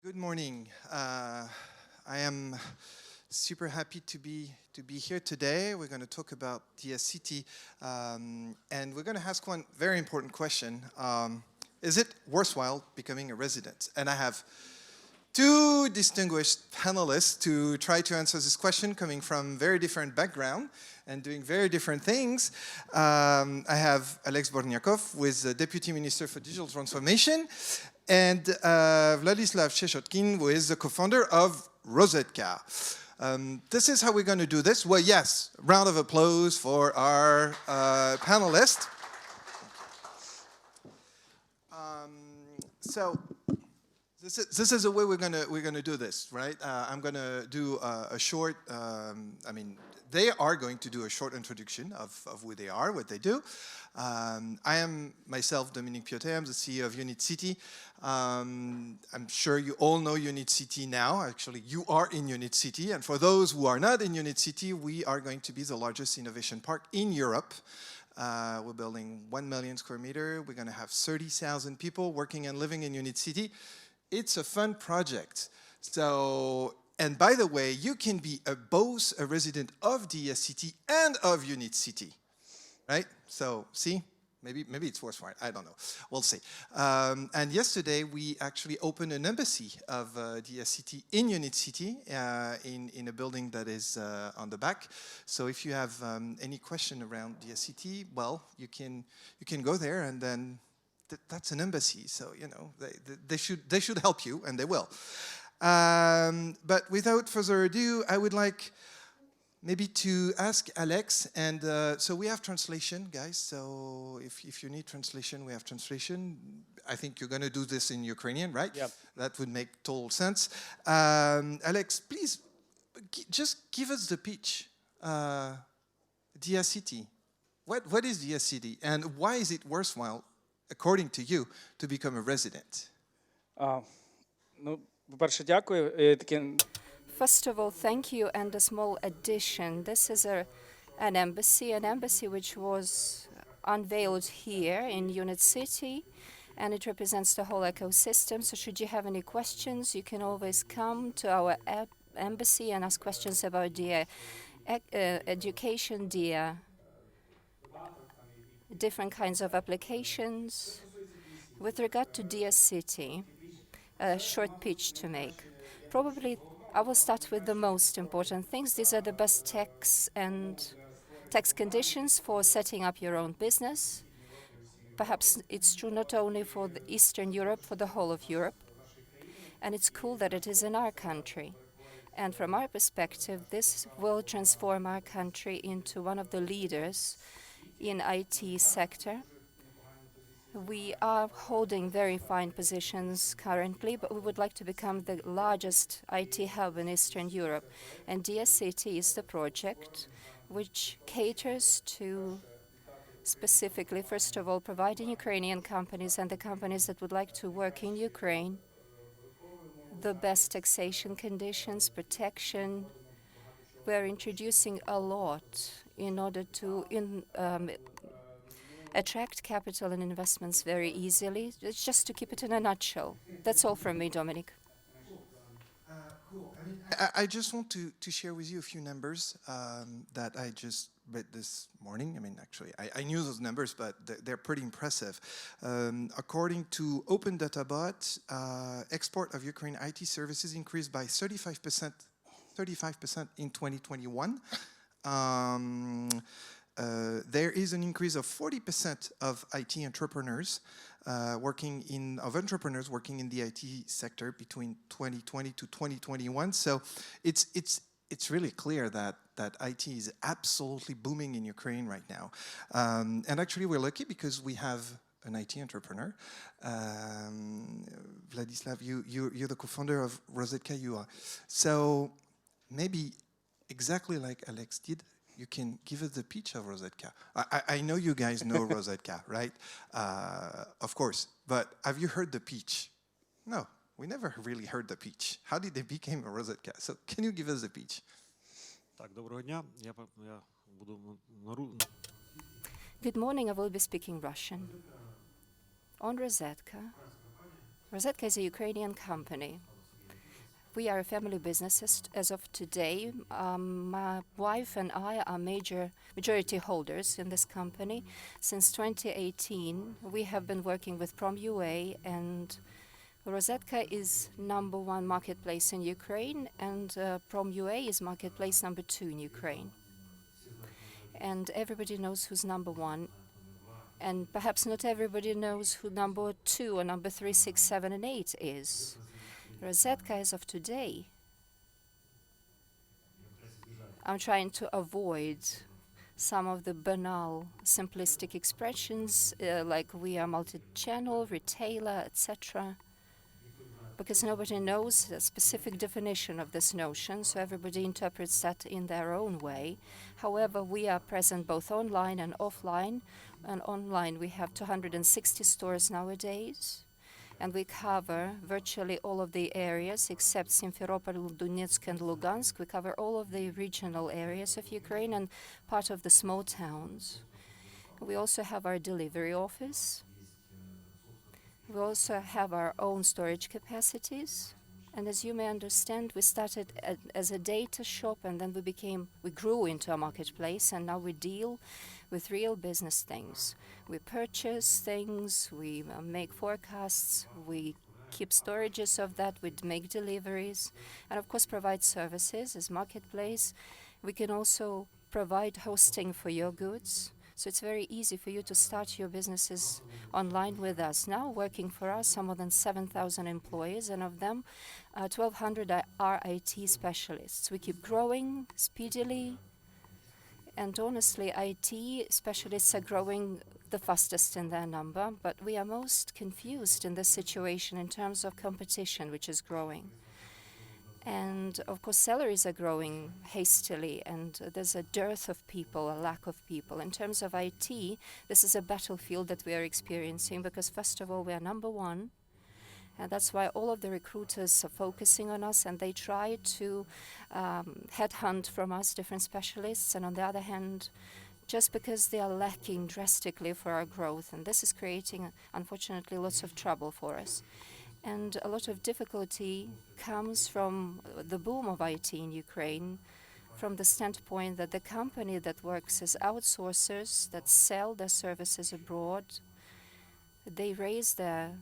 Good morning. I am super happy to be here today. We're going to talk about Diia City, and we're going to ask one very important question: is it worthwhile becoming a resident? And I have two distinguished panelists to try to answer this question, coming from very different backgrounds and doing very different things. I have Bornyakov, who is the Deputy Minister for Digital Transformation, and Vladyslav Chechotkin, who is the co-founder of Rozetka. This is how we're going to do this. Well, yes, round of applause for our panelists. So this is the way we're gonna do this, right? I'm gonna do a short. They are going to do a short introduction of who they are, what they do. I am myself Dominique Piotet. I'm the CEO of UNIT.City. I'm sure you all know UNIT.City now. Actually, you are in UNIT.City. And for those who are not in UNIT.City, we are going to be the largest innovation park in Europe. We're building 1 million square meters. We're going to have 30,000 people working and living in UNIT.City. It's a fun project. So, and by the way, you can be both a resident of Diia City and of UNIT.City, right? So, see, maybe it's worthwhile. I don't know. We'll see. And yesterday, we actually opened an embassy of Diia City in UNIT.City in a building that is on the back. So, if you have any question around Diia City, well, you can go there, and then that's an embassy. So they should help you, and they will. But without further ado, I would like maybe to ask Alex, and so we have translation, guys. So if you need translation, we have translation. I think you're going to do this in Ukrainian, right? Yep. That would make total sense. Alex, please just give us the pitch. Diia City. What is Diia City, and why is it worthwhile, according to you, to become a resident? По-перше, дякую. First of all, thank you, and a small addition. This is an embassy which was unveiled here in UNIT.City, and it represents the whole ecosystem. So should you have any questions, you can always come to our embassy and ask questions about Diia education, Diia different kinds of applications. With regard to Diia City, a short pitch to make. Probably I will start with the most important things. These are the best tax conditions for setting up your own business. Perhaps it's true not only for the Eastern Europe, for the whole of Europe. And it's cool that it is in our country. And from our perspective, this will transform our country into one of the leaders in IT sector. We are holding very fine positions currently, but we would like to become the largest IT hub in Eastern Europe. And Diia City is the project which caters to specifically, first of all, providing Ukrainian companies and the companies that would like to work in Ukraine the best taxation conditions, protection. We're introducing a lot in order to attract capital and investments very easily. It's just to keep it in a nutshell. That's all from me, Dominique. Cool. I just want to share with you a few numbers that I just read this morning. Actually, I knew those numbers, but they're pretty impressive. According to Open Data Bot, export of Ukraine IT services increased by 35% in 2021. There is an increase of 40% of IT entrepreneurs working in the IT sector between 2020 to 2021. So it's really clear that IT is absolutely booming in Ukraine right now. And actually, we're lucky because we have an IT entrepreneur. Vladyslav, you're the co-founder of Rozetka.ua. So maybe exactly like Alex did, you can give us the pitch of Rozetka. I know you guys know Rozetka, right? Of course. But have you heard the pitch? No, we never really heard the pitch. How did they become a Rozetka? So can you give us the pitch? Good morning, I will be speaking Russian. On Rozetka. Rozetka is a Ukrainian company We are a family business as of today. My wife and I are majority holders in this company. Since 2018, we have been working with Prom.ua, and Rozetka is #1 marketplace in Ukraine, and Prom.ua is marketplace #2 in Ukraine. And everybody knows who's #1, and perhaps not everybody knows who #2 or #3, 6, 7, and 8 is. Rozetka as of today, I'm trying to avoid some of the banal, simplistic expressions like we are multi-channel, retailer, etc., because nobody knows a specific definition of this notion, so everybody interprets that in their own way. However, we are present both online and offline. And online, we have 260 stores nowadays, and we cover virtually all of the areas except Simferopol, Donetsk, and Lugansk. We cover all of the regional areas of Ukraine and part of the small towns. We also have our delivery office. We also have our own storage capacities. And as you may understand, we started as a data shop, and then we grew into a marketplace, and now we deal with real business things. We purchase things, we make forecasts, we keep storages of that, we make deliveries, and of course provide services as marketplace. We can also provide hosting for your goods. So it's very easy for you to start your businesses online with us. Now working for us are more than 7,000 employees, and of them 1,200 are IT specialists. We keep growing speedily, and honestly, IT specialists are growing the fastest in their number, but we are most confused in this situation in terms of competition, which is growing. And of course, salaries are growing hastily, and there's a dearth of people, a lack of people. In terms of IT, this is a battlefield that we are experiencing because, first of all, we are #1, and that's why all of the recruiters are focusing on us, and they try to headhunt from us different specialists. And on the other hand, just because they are lacking drastically for our growth, and this is creating, unfortunately, lots of trouble for us. And a lot of difficulty comes from the boom of IT in Ukraine, from the standpoint that the company that works as outsourcers, that sell their services abroad, they raise their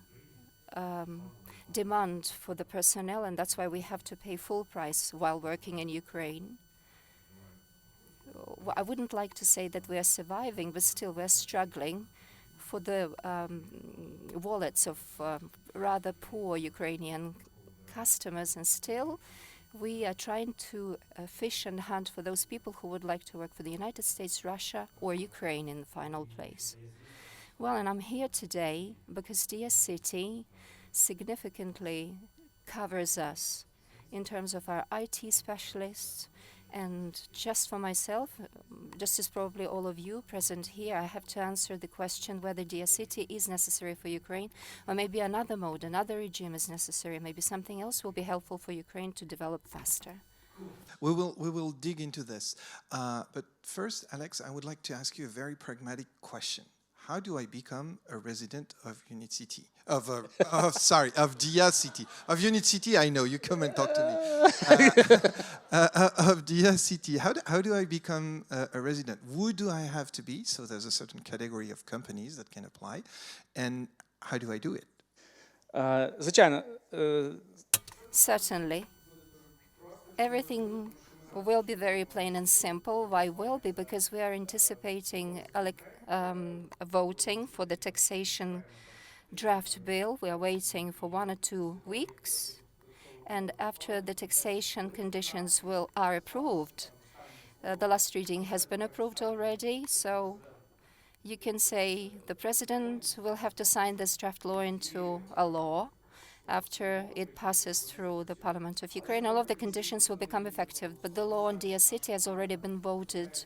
demand for the personnel, and that's why we have to pay full price while working in Ukraine. I wouldn't like to say that we are surviving, but still we're struggling for the wallets of rather poor Ukrainian customers, and still we are trying to fish and hunt for those people who would like to work for the United States, Russia, or Ukraine in the final place. Well, and I'm here today because Diia City significantly covers us in terms of our IT specialists. And just for myself, just as probably all of you present here, I have to answer the question whether Diia City is necessary for Ukraine, or maybe another mode, another regime is necessary. Maybe something else will be helpful for Ukraine to develop faster. We will dig into this. But first, Alex, I would like to ask you a very pragmatic question. How do I become a resident of UNIT.City? Of Diia City. Of UNIT.City, I know, you come and talk to me. Of Diia City, how do I become a resident? Who do I have to be? So there's a certain category of companies that can apply. And how do I do it? Звичайно, Certainly. Everything will be very plain and simple. Why will be? Because we are anticipating voting for the taxation draft bill. We are waiting for 1 or 2 weeks. And after the taxation conditions are approved, the last reading has been approved already, so you can say the president will have to sign this draft law into a law. After it passes through the Parliament of Ukraine, all of the conditions will become effective. But the law on Diia City has already been voted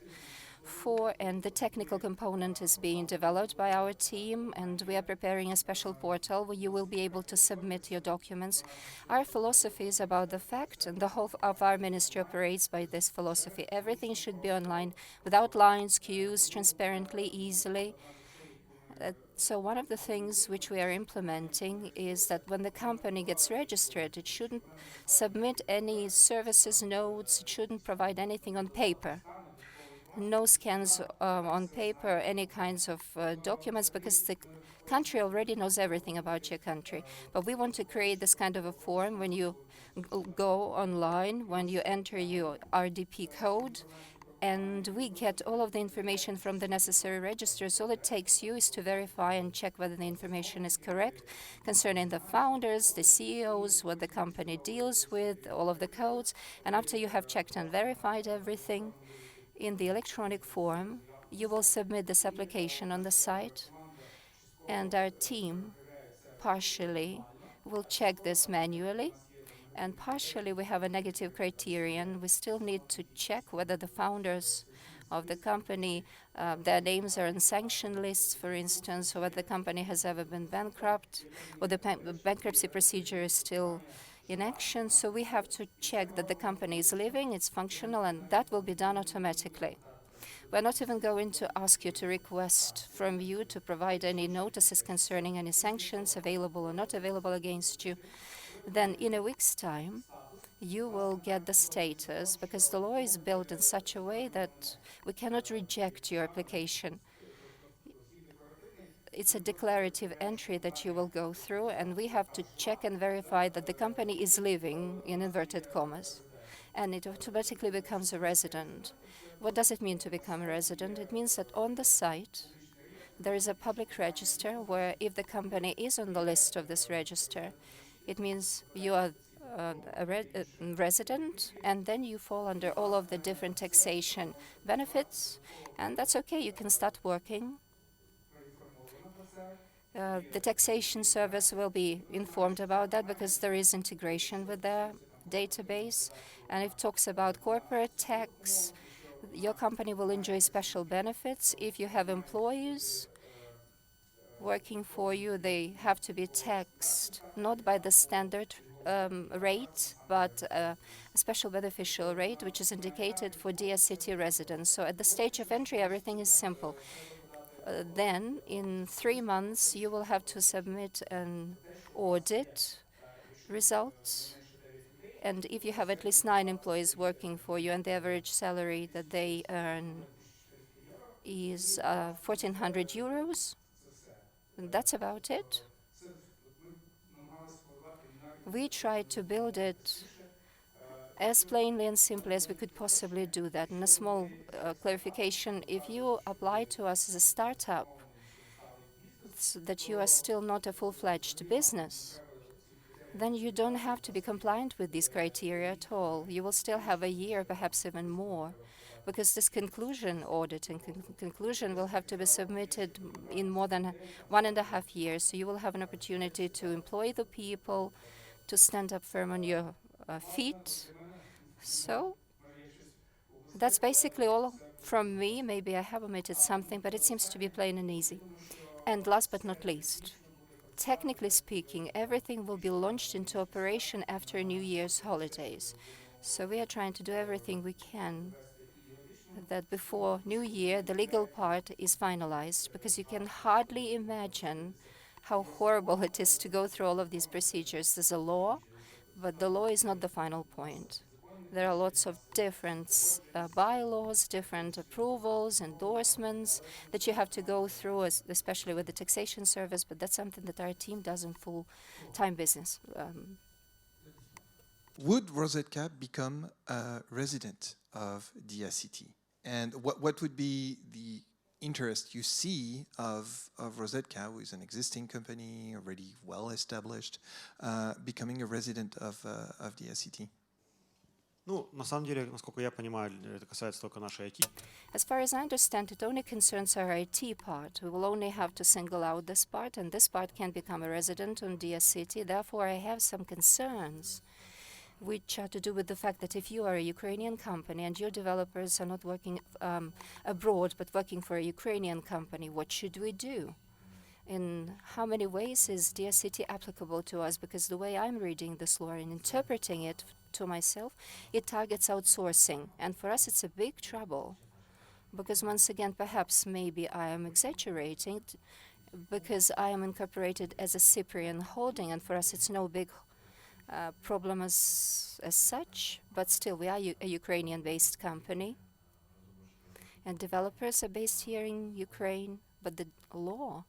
for, and the technical component is being developed by our team, and we are preparing a special portal where you will be able to submit your documents. Our philosophy is about the fact, and the whole of our ministry operates by this philosophy. Everything should be online, without lines, queues, transparently, easily. So one of the things which we are implementing is that when the company gets registered, it shouldn't submit any services notes, it shouldn't provide anything on paper. No scans on paper, any kinds of documents, because the country already knows everything about your country. But we want to create this kind of a form when you go online, when you enter your RDP code, and we get all of the information from the necessary registers. All it takes you is to verify and check whether the information is correct concerning the founders, the CEOs, what the company deals with, all of the codes. And after you have checked and verified everything in the electronic form, you will submit this application on the site, and our team partially will check this manually, and partially we have a negative criterion. We still need to check whether the founders of the company, their names are on sanction lists, for instance, or whether the company has ever been bankrupt, or the bankruptcy procedure is still in action. So we have to check that the company is living, it's functional, and that will be done automatically. We're not even going to ask you to request from you to provide any notices concerning any sanctions available or not available against you. Then in a week's time, you will get the status, because the law is built in such a way that we cannot reject your application. It's a declarative entry that you will go through, and we have to check and verify that the company is living, in inverted commas, and it automatically becomes a resident. What does it mean to become a resident? It means that on the site there is a public register where, if the company is on the list of this register, it means you are a resident, and then you fall under all of the different taxation benefits, and that's okay. You can start working. The taxation service will be informed about that, because there is integration with their database, and it talks about corporate tax. Your company will enjoy special benefits. If you have employees working for you, they have to be taxed not by the standard rate, but a special beneficial rate, which is indicated for Diia City residents. So at the stage of entry, everything is simple. Then, in 3 months, you will have to submit an audit result. And if you have at least 9 employees working for you, and the average salary that they earn is 1,400 euros, and that's about it. We tried to build it as plainly and simply as we could possibly do that. And a small clarification: if you apply to us as a startup, so that you are still not a full-fledged business, then you don't have to be compliant with these criteria at all. You will still have a year, perhaps even more, because this conclusion audit and conclusion will have to be submitted in more than 1.5 years. So you will have an opportunity to employ the people, to stand up firm on your feet. So that's basically all from me. Maybe I have omitted something, but it seems to be plain and easy. And last but not least, technically speaking, everything will be launched into operation after New Year's holidays. So we are trying to do everything we can that before New Year the legal part is finalized, because you can hardly imagine how horrible it is to go through all of these procedures. There's a law, but the law is not the final point. There are lots of different bylaws, different approvals, endorsements that you have to go through, especially with the taxation service, but that's something that our team does in full-time business. Would Rozetka become a resident of Diia City? And what would be the interest you see of Rozetka, who is an existing company, already well established, becoming a resident of Diia City? Ну, на самом деле, насколько я понимаю, это касается только нашей IT. As far as I understand, it only concerns our IT part. We will only have to single out this part, and this part can become a resident on Diia City. Therefore, I have some concerns, which are to do with the fact that if you are a Ukrainian company and your developers are not working abroad, but working for a Ukrainian company, what should we do? In how many ways is Diia City applicable to us? Because the way I'm reading this law and interpreting it to myself, it targets outsourcing. And for us, it's a big trouble. Because once again, perhaps maybe I am exaggerating, because I am incorporated as a Cyprian holding, and for us it's no big problem as such, but still we are a Ukrainian-based company, and developers are based here in Ukraine, but the law,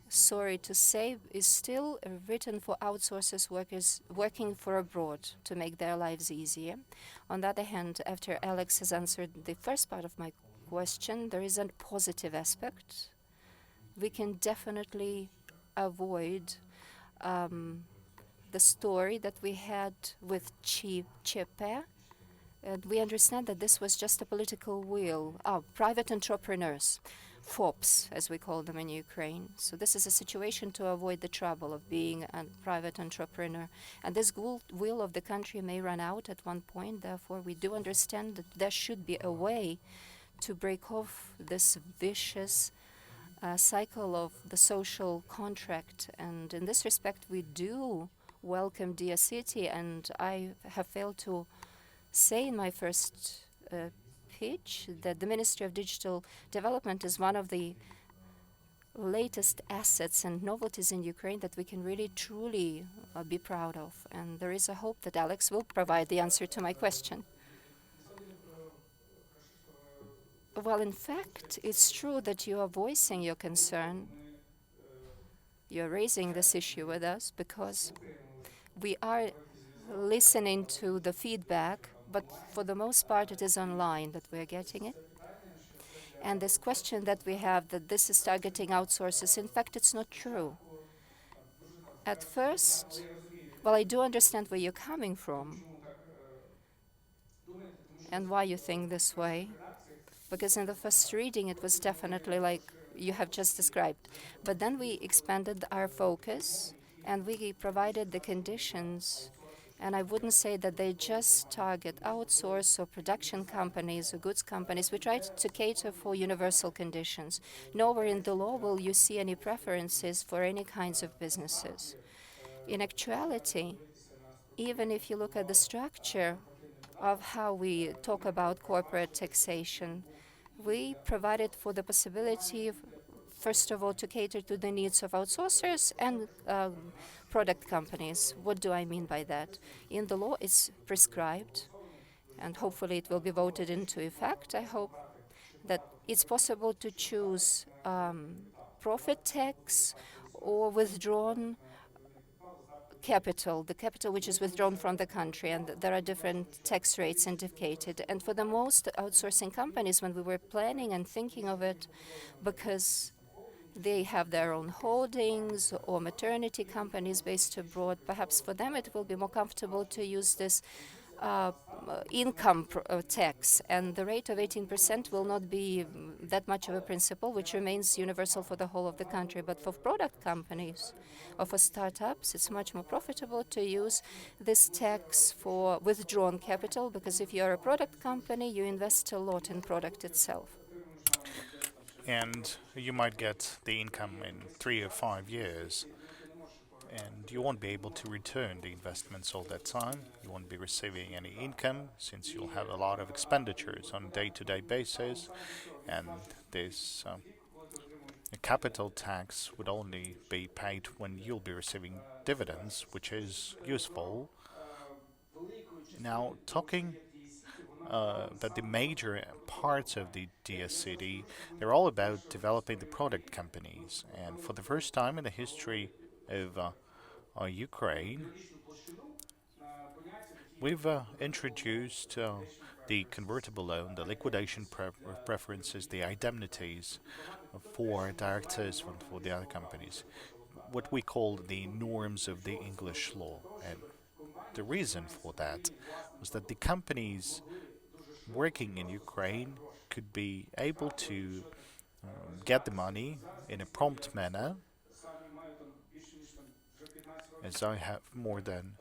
sorry to say, is still written for outsourcers workers working for abroad to make their lives easier. On the other hand, after Alex has answered the first part of my question, there is a positive aspect. We can definitely avoid the story that we had with Chepe. And we understand that this was just a political will. Private entrepreneurs, FOPs, as we call them in Ukraine. So this is a situation to avoid the trouble of being a private entrepreneur. And this will of the country may run out at one point. Therefore, we do understand that there should be a way to break off this vicious cycle of the social contract. And in this respect, we do welcome Diia City. And I have failed to say in my first pitch that the Ministry of Digital Development is one of the latest assets and novelties in Ukraine that we can really truly be proud of. And there is a hope that Alex will provide the answer to my question. Well, in fact, it's true that you are voicing your concern. You're raising this issue with us because we are listening to the feedback, but for the most part it is online that we're getting it. And this question that we have that this is targeting outsourcers, in fact, it's not true. At first, well, I do understand where you're coming from and why you think this way, because in the first reading it was definitely like you have just described. But then we expanded our focus and we provided the conditions. And I wouldn't say that they just target outsource or production companies or goods companies. We tried to cater for universal conditions. Nowhere in the law will you see any preferences for any kinds of businesses. In actuality, even if you look at the structure of how we talk about corporate taxation, we provided for the possibility of, first of all, to cater to the needs of outsourcers and product companies. What do I mean by that? In the law, it's prescribed, and hopefully it will be voted into effect, I hope, that it's possible to choose profit tax or withdrawn capital, the capital which is withdrawn from the country, and there are different tax rates indicated. And for the most outsourcing companies, when we were planning and thinking of it, because they have their own holdings or maternity companies based abroad, perhaps for them it will be more comfortable to use this income tax, and the rate of 18% will not be that much of a principle, which remains universal for the whole of the country. But for product companies or for startups, it's much more profitable to use this tax for withdrawn capital, because if you're a product company, you invest a lot in product itself. And you might get the income in 3 or 5 years, and you won't be able to return the investments all that time. You won't be receiving any income since you'll have a lot of expenditures on a day-to-day basis, and this capital tax would only be paid when you'll be receiving dividends, which is useful. Now, talking that the major parts of the Diia City, they're all about developing the product companies. And for the first time in the history of Ukraine, we've introduced the convertible loan, the liquidation preferences, the indemnities for directors and for the other companies, what we call the norms of the English law. And the reason for that was that the companies working in Ukraine could be able to get the money in a prompt manner, as I have more than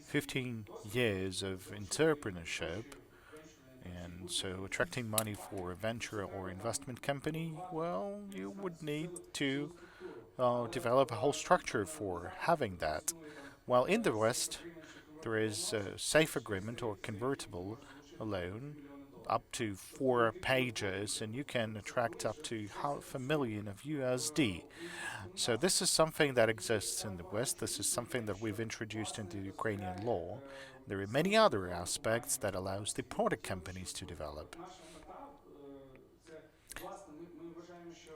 15 years of entrepreneurship, and so attracting money for a venture or investment company, well, you would need to develop a whole structure for having that. While in the West, there is a safe agreement or convertible loan up to 4 pages, and you can attract up to $500,000 of USD. So this is something that exists in the West. This is something that we've introduced into Ukrainian law. There are many other aspects that allows the product companies to develop.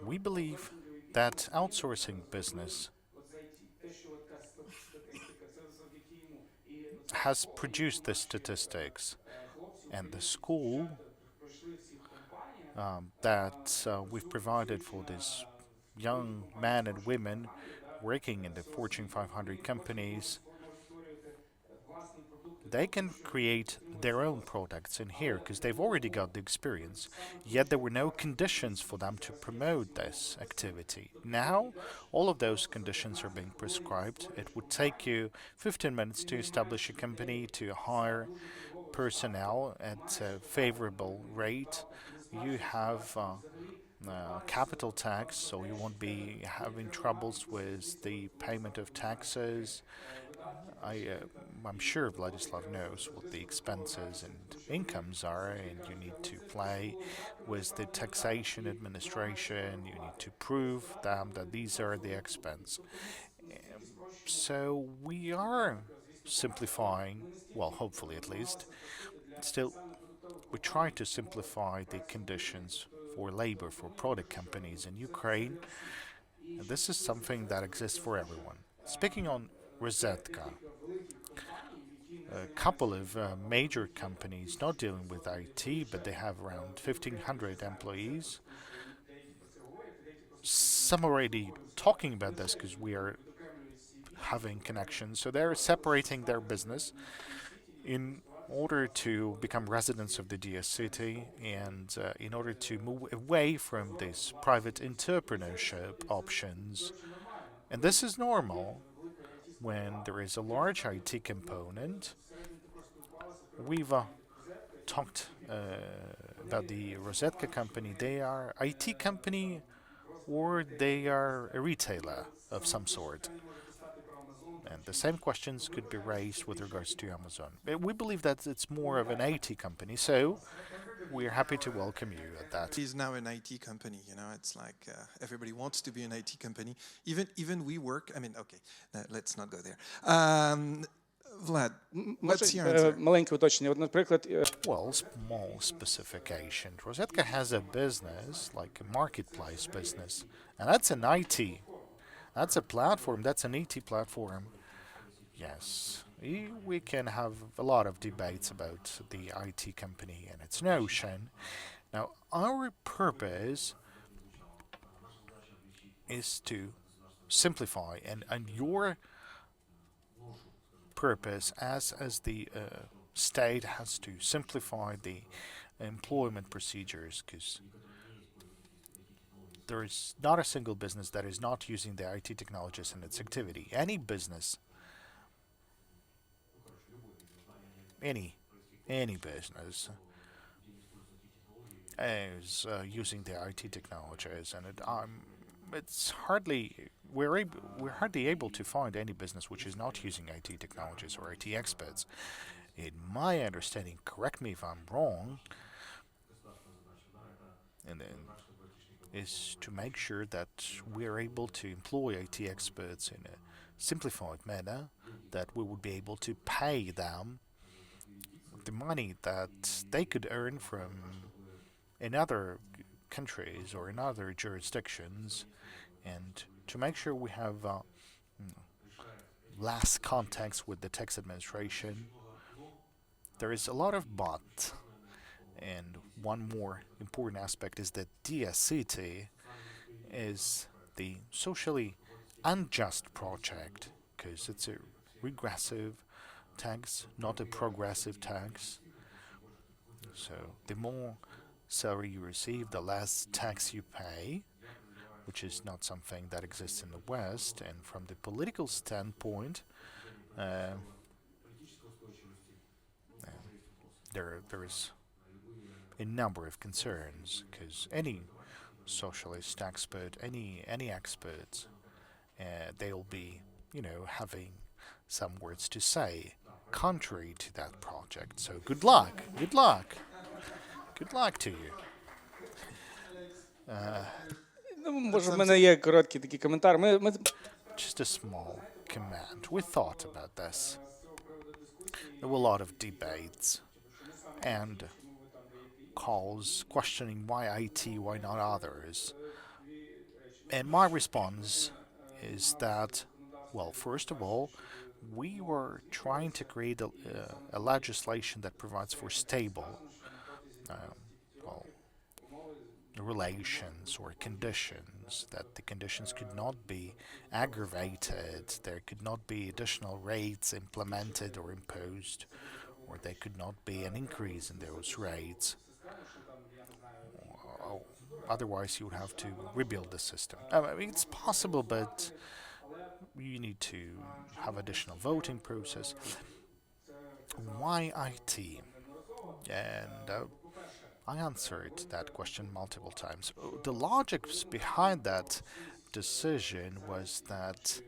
We believe that outsourcing business has produced the statistics, and the school that we've provided for these young men and women working in the Fortune 500 companies, they can create their own products in here because they've already got the experience. Yet there were no conditions for them to promote this activity. Now, all of those conditions are being prescribed. It would take you 15 minutes to establish a company, to hire personnel at a favorable rate. You have capital tax, so you won't be having troubles with the payment of taxes. I'm sure Vladyslav knows what the expenses and incomes are, and you need to play with the taxation administration. You need to prove them that these are the expense. So we are simplifying, well, hopefully at least. Still, we try to simplify the conditions for labor for product companies in Ukraine. And this is something that exists for everyone. Speaking on Rozetka, a couple of major companies not dealing with IT, but they have around 1,500 employees. Some already talking about this because we are having connections. So they're separating their business in order to become residents of the Diia City and in order to move away from these private entrepreneurship options. And this is normal when there is a large IT component. We've talked about the Rozetka company. They are IT company or they are a retailer of some sort. And the same questions could be raised with regards to Amazon. We believe that it's more of an IT company, so we're happy to welcome you at that. It's now an IT company, you know, it's like everybody wants to be an IT company. Even we work, I mean, okay, let's not go there. Vlad, what's your answer? Маленьке уточнення. От, наприклад, Well, small specification. Rozetka has a business, like a marketplace business, and that's an IT. That's a platform, that's an IT platform. Yes, we can have a lot of debates about the IT company and its notion. Now, our purpose is to simplify, and your purpose as the state has to simplify the employment procedures, because there is not a single business that is not using the IT technologies in its activity. Any business, any business is using the IT technologies, and it's hardly we're hardly able to find any business which is not using IT technologies or IT experts. In my understanding, correct me if I'm wrong, and then is to make sure that we're able to employ IT experts in a simplified manner, that we would be able to pay them the money that they could earn from in other countries or in other jurisdictions, and to make sure we have less contacts with the tax administration. There is a lot of but, and one more important aspect is that Diia City is the socially unjust project, because it's a regressive tax, not a progressive tax. So the more salary you receive, the less tax you pay, which is not something that exists in the West. And from the political standpoint, there is a number of concerns, because any socialist expert, any experts, they'll be, having some words to say contrary to that project. So good luck, Good luck to you. Ну, може, в мене є короткий такий коментар. Just a small comment. We thought about this. There were a lot of debates and calls questioning why IT, why not others. And my response is that, well, first of all, we were trying to create a legislation that provides for stable, well, relations or conditions, that the conditions could not be aggravated, there could not be additional rates implemented or imposed, or there could not be an increase in those rates. Otherwise, you would have to rebuild the system. I mean, it's possible, but you need to have additional voting process. Why IT? And I answered that question multiple times. The logic behind that decision was that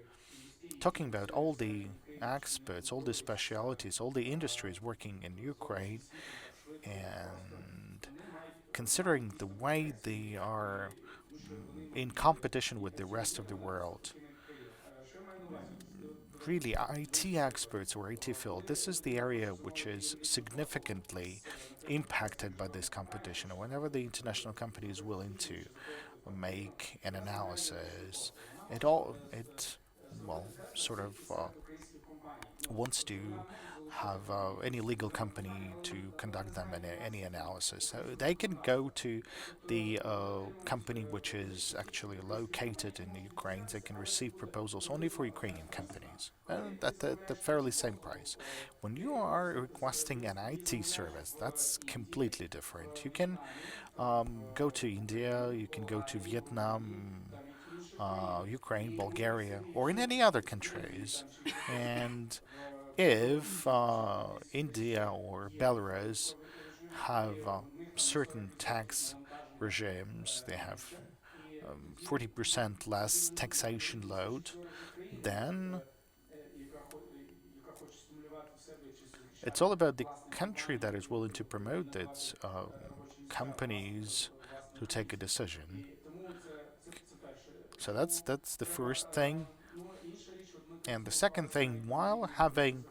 talking about all the experts, all the specialities, all the industries working in Ukraine, and considering the way they are in competition with the rest of the world, really IT experts or IT field, this is the area which is significantly impacted by this competition. Whenever the international company is willing to make an analysis, it well sort of wants to have any legal company to conduct them in any analysis. So they can go to the company which is actually located in Ukraine. They can receive proposals only for Ukrainian companies at the fairly same price. When you are requesting an IT service, that's completely different. You can go to India, you can go to Vietnam, Ukraine, Bulgaria, or in any other countries, and if India or Belarus have certain tax regimes, they have 40% less taxation load, then it's all about the country that is willing to promote its companies to take a decision. So that's the first thing. And the second thing, while having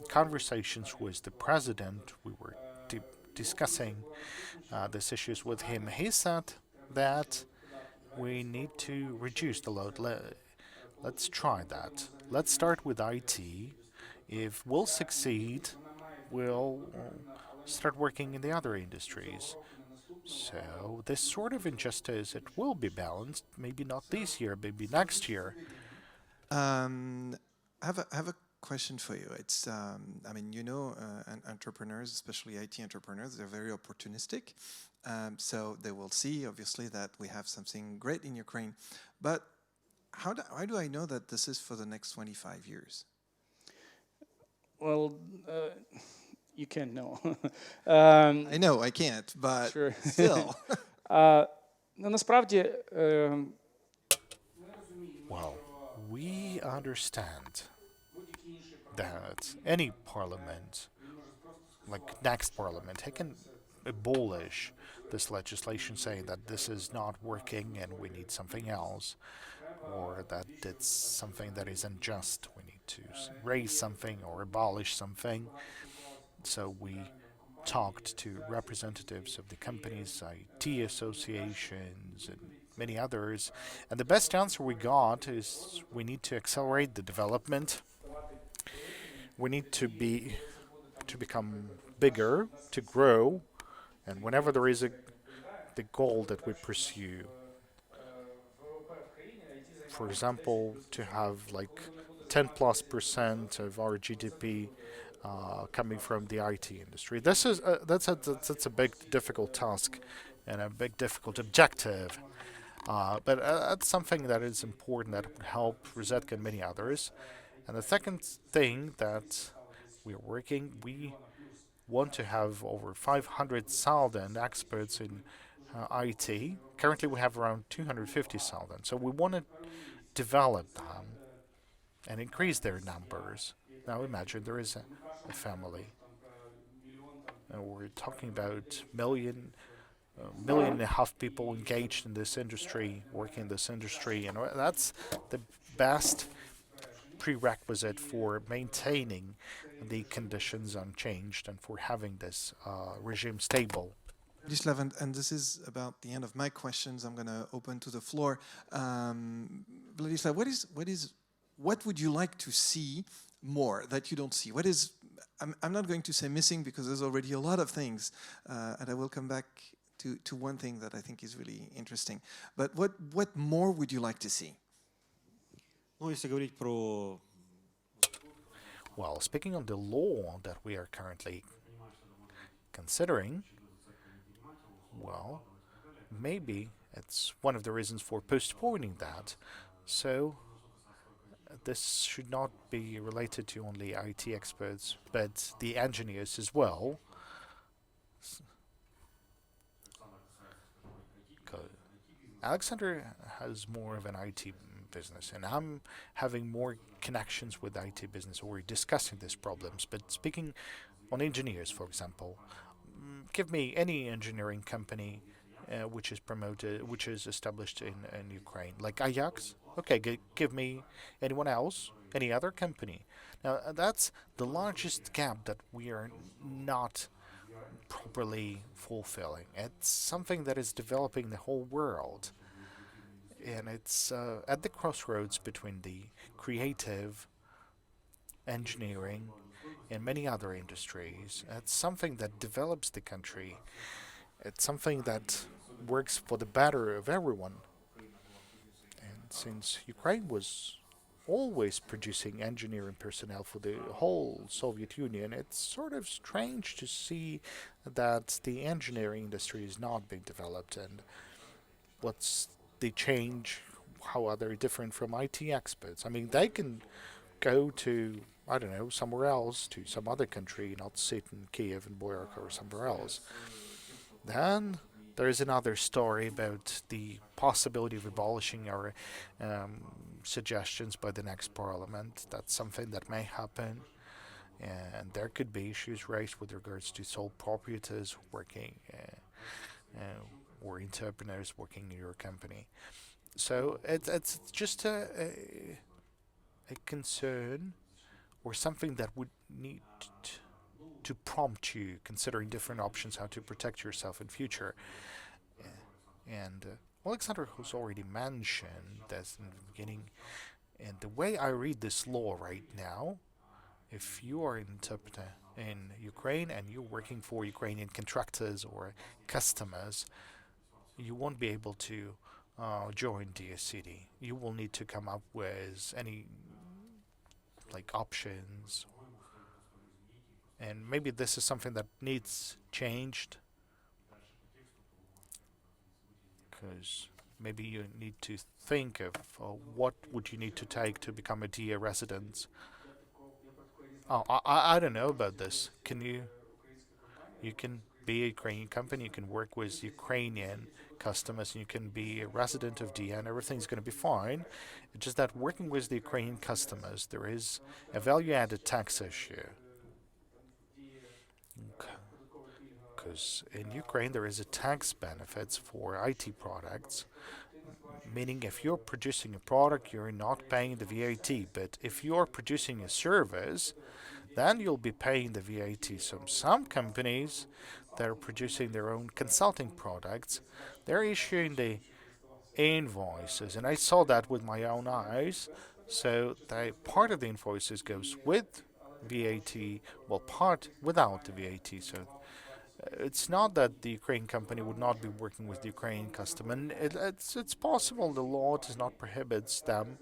conversations with the president, we were discussing these issues with him. He said that we need to reduce the load. Let's try that. Let's start with IT. If we'll succeed, we'll start working in the other industries. So this sort of injustice, it will be balanced. Maybe not this year, maybe next year. I have a question for you. It's, I mean, entrepreneurs, especially IT entrepreneurs, they're very opportunistic. So they will see, obviously, that we have something great in Ukraine. But how do I know that this is for the next 25 years? Well, you can't know. I know I can't, but Sure. still. Ну, насправді, Well, we understand that any parliament, like next parliament, they can abolish this legislation saying that this is not working and we need something else, or that it's something that is unjust. We need to raise something or abolish something. So we talked to representatives of the companies, IT associations, and many others. And the best answer we got is we need to accelerate the development. We need to become bigger, to grow, and whenever there is the goal that we pursue, for example, to have like 10+% of our GDP coming from the IT industry. That's a big difficult task and a big difficult objective. But that's something that is important that would help Rozetka and many others. And the second thing that we want to have over 500,000 experts in IT. Currently, we have around 250,000. So we want to develop them and increase their numbers. Now imagine there is a family We're talking about million and a half people engaged in this industry, working in this industry, and that's the best prerequisite for maintaining the conditions unchanged and for having this regime stable. Vladyslav, and this is about the end of my questions. I'm going to open to the floor. Vladyslav, what would you like to see more that you don't see? What is, I'm not going to say missing because there's already a lot of things, and I will come back to one thing that I think is really interesting. But what more would you like to see? Ну, если говорить про Well, speaking on the law that we are currently considering, well, maybe it's one of the reasons for postponing that. So this should not be related to only IT experts, but the engineers as well. Alexander has more of an IT business, and I'm having more connections with IT business. We're discussing these problems, but speaking on engineers, for example, give me any engineering company which is established in Ukraine, like Ajax. Okay, give me anyone else, any other company. Now, that's the largest gap that we are not properly fulfilling. It's something that is developing the whole world. And it's at the crossroads between the creative, engineering, and many other industries. It's something that develops the country. It's something that works for the better of everyone. And since Ukraine was always producing engineering personnel for the whole Soviet Union, it's sort of strange to see that the engineering industry is not being developed. And what's the change? How are they different from IT experts? I mean, they can go to, I don't know, somewhere else, to some other country, not sit in Kiev and Boyarka or somewhere else. Then there is another story about the possibility of abolishing our suggestions by the next parliament. That's something that may happen. And there could be issues raised with regards to sole proprietors working or entrepreneurs working in your company. So it's just a concern or something that would need to prompt you considering different options how to protect yourself in future. And Oleksandr has already mentioned this in the beginning. And the way I read this law right now, if you are an interpreter in Ukraine and you're working for Ukrainian contractors or customers, you won't be able to join Diia City. You will need to come up with any options, and maybe this is something that needs changed, because maybe you need to think of what would you need to take to become a Diia resident. Oh, I don't know about this. You can be a Ukrainian company, you can work with Ukrainian customers, and you can be a resident of Diia, and everything's going to be fine. It's just that working with the Ukrainian customers, there is a value-added tax issue. Because in Ukraine, there is a tax benefits for IT products, meaning if you're producing a product, you're not paying the VAT, but if you're producing a service, then you'll be paying the VAT. So some companies that are producing their own consulting products, they're issuing the invoices, and I saw that with my own eyes. So part of the invoices goes with VAT, well, part without the VAT. So it's not that the Ukrainian company would not be working with the Ukrainian customer. And it's possible the law does not prohibit them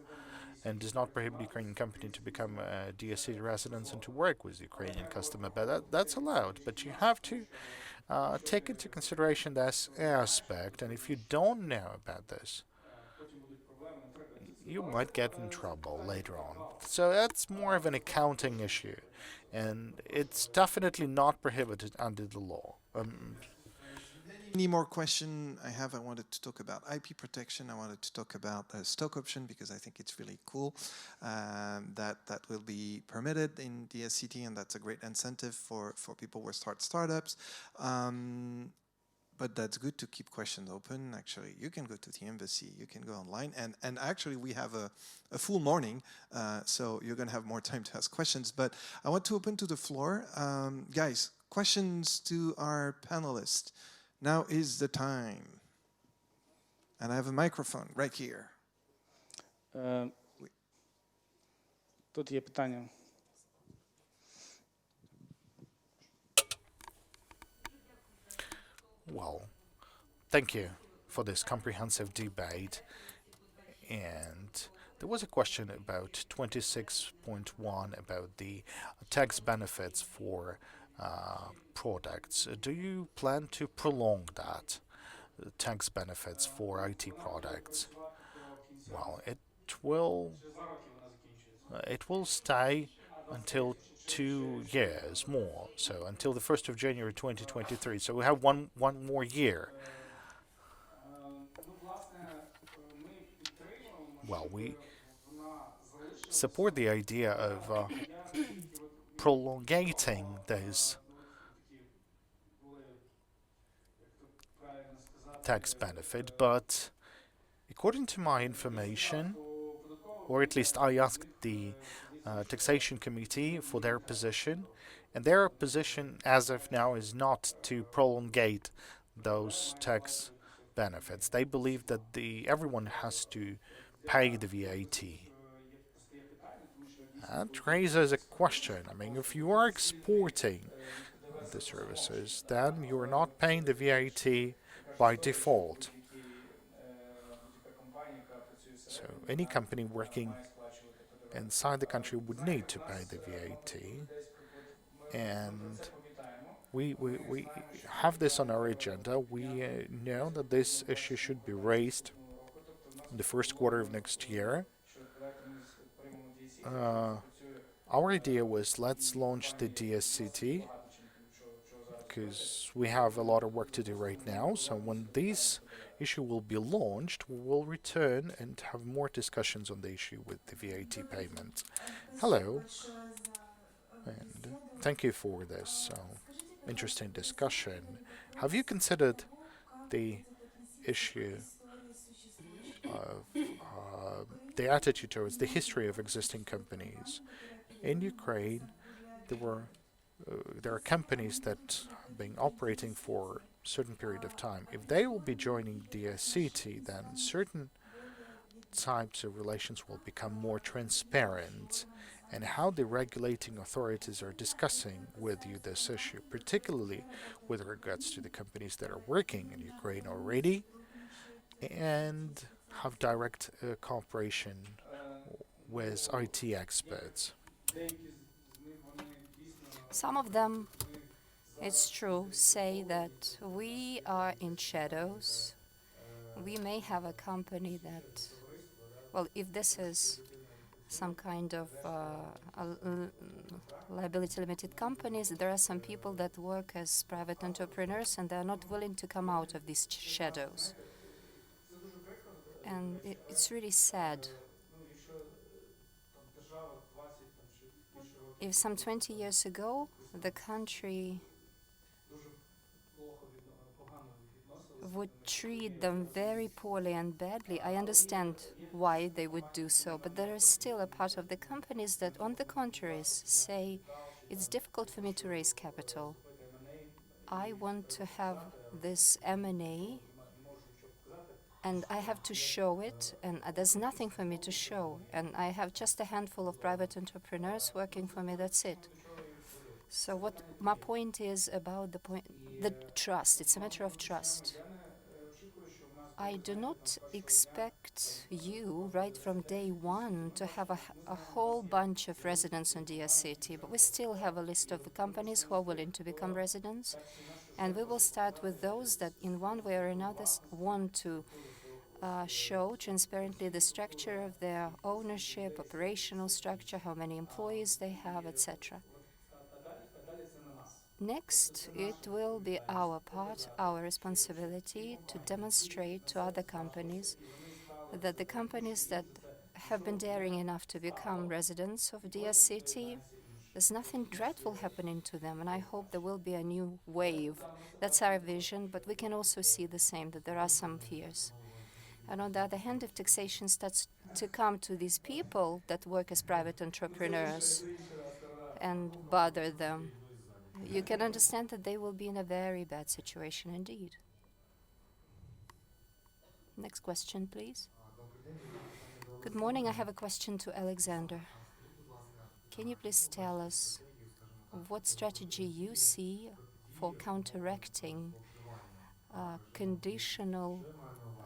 and does not prohibit the Ukrainian company to become a Diia City resident and to work with the Ukrainian customer, but that's allowed. But you have to take into consideration this aspect, and if you don't know about this, you might get in trouble later on. So that's more of an accounting issue, and it's definitely not prohibited under the law. Any more question I wanted to talk about IP protection. I wanted to talk about stock option because I think it's really cool that will be permitted in Diia City, and that's a great incentive for people who start startups. But that's good to keep questions open. Actually, you can go to the embassy, you can go online, and actually we have a full morning, so you're gonna have more time to ask questions. But I want to open to the floor. Guys, questions to our panelists. Now is the time. And I have a microphone right here. Тут є питання. Well, thank you for this comprehensive debate. And there was a question about 26.1 about the tax benefits for products. Do you plan to prolong that tax benefits for IT products? Well, it will stay until 2 years more, so until the 1st of January 2023. So we have one more year. Well, we support the idea of prolongating this tax benefit, but according to my information, or at least I asked the taxation committee for their position, and their position as of now is not to prolongate those tax benefits. They believe that everyone has to pay the VAT. That raises a question. I mean, if you are exporting the services, then you are not paying the VAT by default. So any company working inside the country would need to pay the VAT, and we have this on our agenda. We know that this issue should be raised in the first quarter of next year. Our idea was, let's launch the Diia City, because we have a lot of work to do right now. So when this issue will be launched, we will return and have more discussions on the issue with the VAT payment. Hello, and thank you for this interesting discussion. Have you considered the issue of the attitude towards the history of existing companies? In Ukraine, there are companies that have been operating for a certain period of time. If they will be joining Diia City, then certain types of relations will become more transparent, and how the regulating authorities are discussing with you this issue, particularly with regards to the companies that are working in Ukraine already and have direct cooperation with IT experts. Some of them, it's true, say that we are in shadows. We may have a company that, well, if this is some kind of liability limited companies, there are some people that work as private entrepreneurs and they're not willing to come out of these shadows. And it's really sad. If some 20 years ago the country would treat them very poorly and badly, I understand why they would do so, but there is still a part of the companies that, on the contrary, say, it's difficult for me to raise capital. I want to have this M&A, and I have to show it, and there's nothing for me to show, and I have just a handful of private entrepreneurs working for me, that's it. So what my point is about the trust, it's a matter of trust. I do not expect you, right from day one, to have a whole bunch of residents in Diia City, but we still have a list of the companies who are willing to become residents, and we will start with those that in one way or another want to show transparently the structure of their ownership, operational structure, how many employees they have, etc. Next, it will be our part, our responsibility to demonstrate to other companies that the companies that have been daring enough to become residents of Diia City, there's nothing dreadful happening to them, and I hope there will be a new wave. That's our vision, but we can also see the same, that there are some fears. And on the other hand, if taxation starts to come to these people that work as private entrepreneurs and bother them, you can understand that they will be in a very bad situation indeed. Next question, please. Good morning. I have a question to Oleksandr. Can you please tell us what strategy you see for counteracting conditional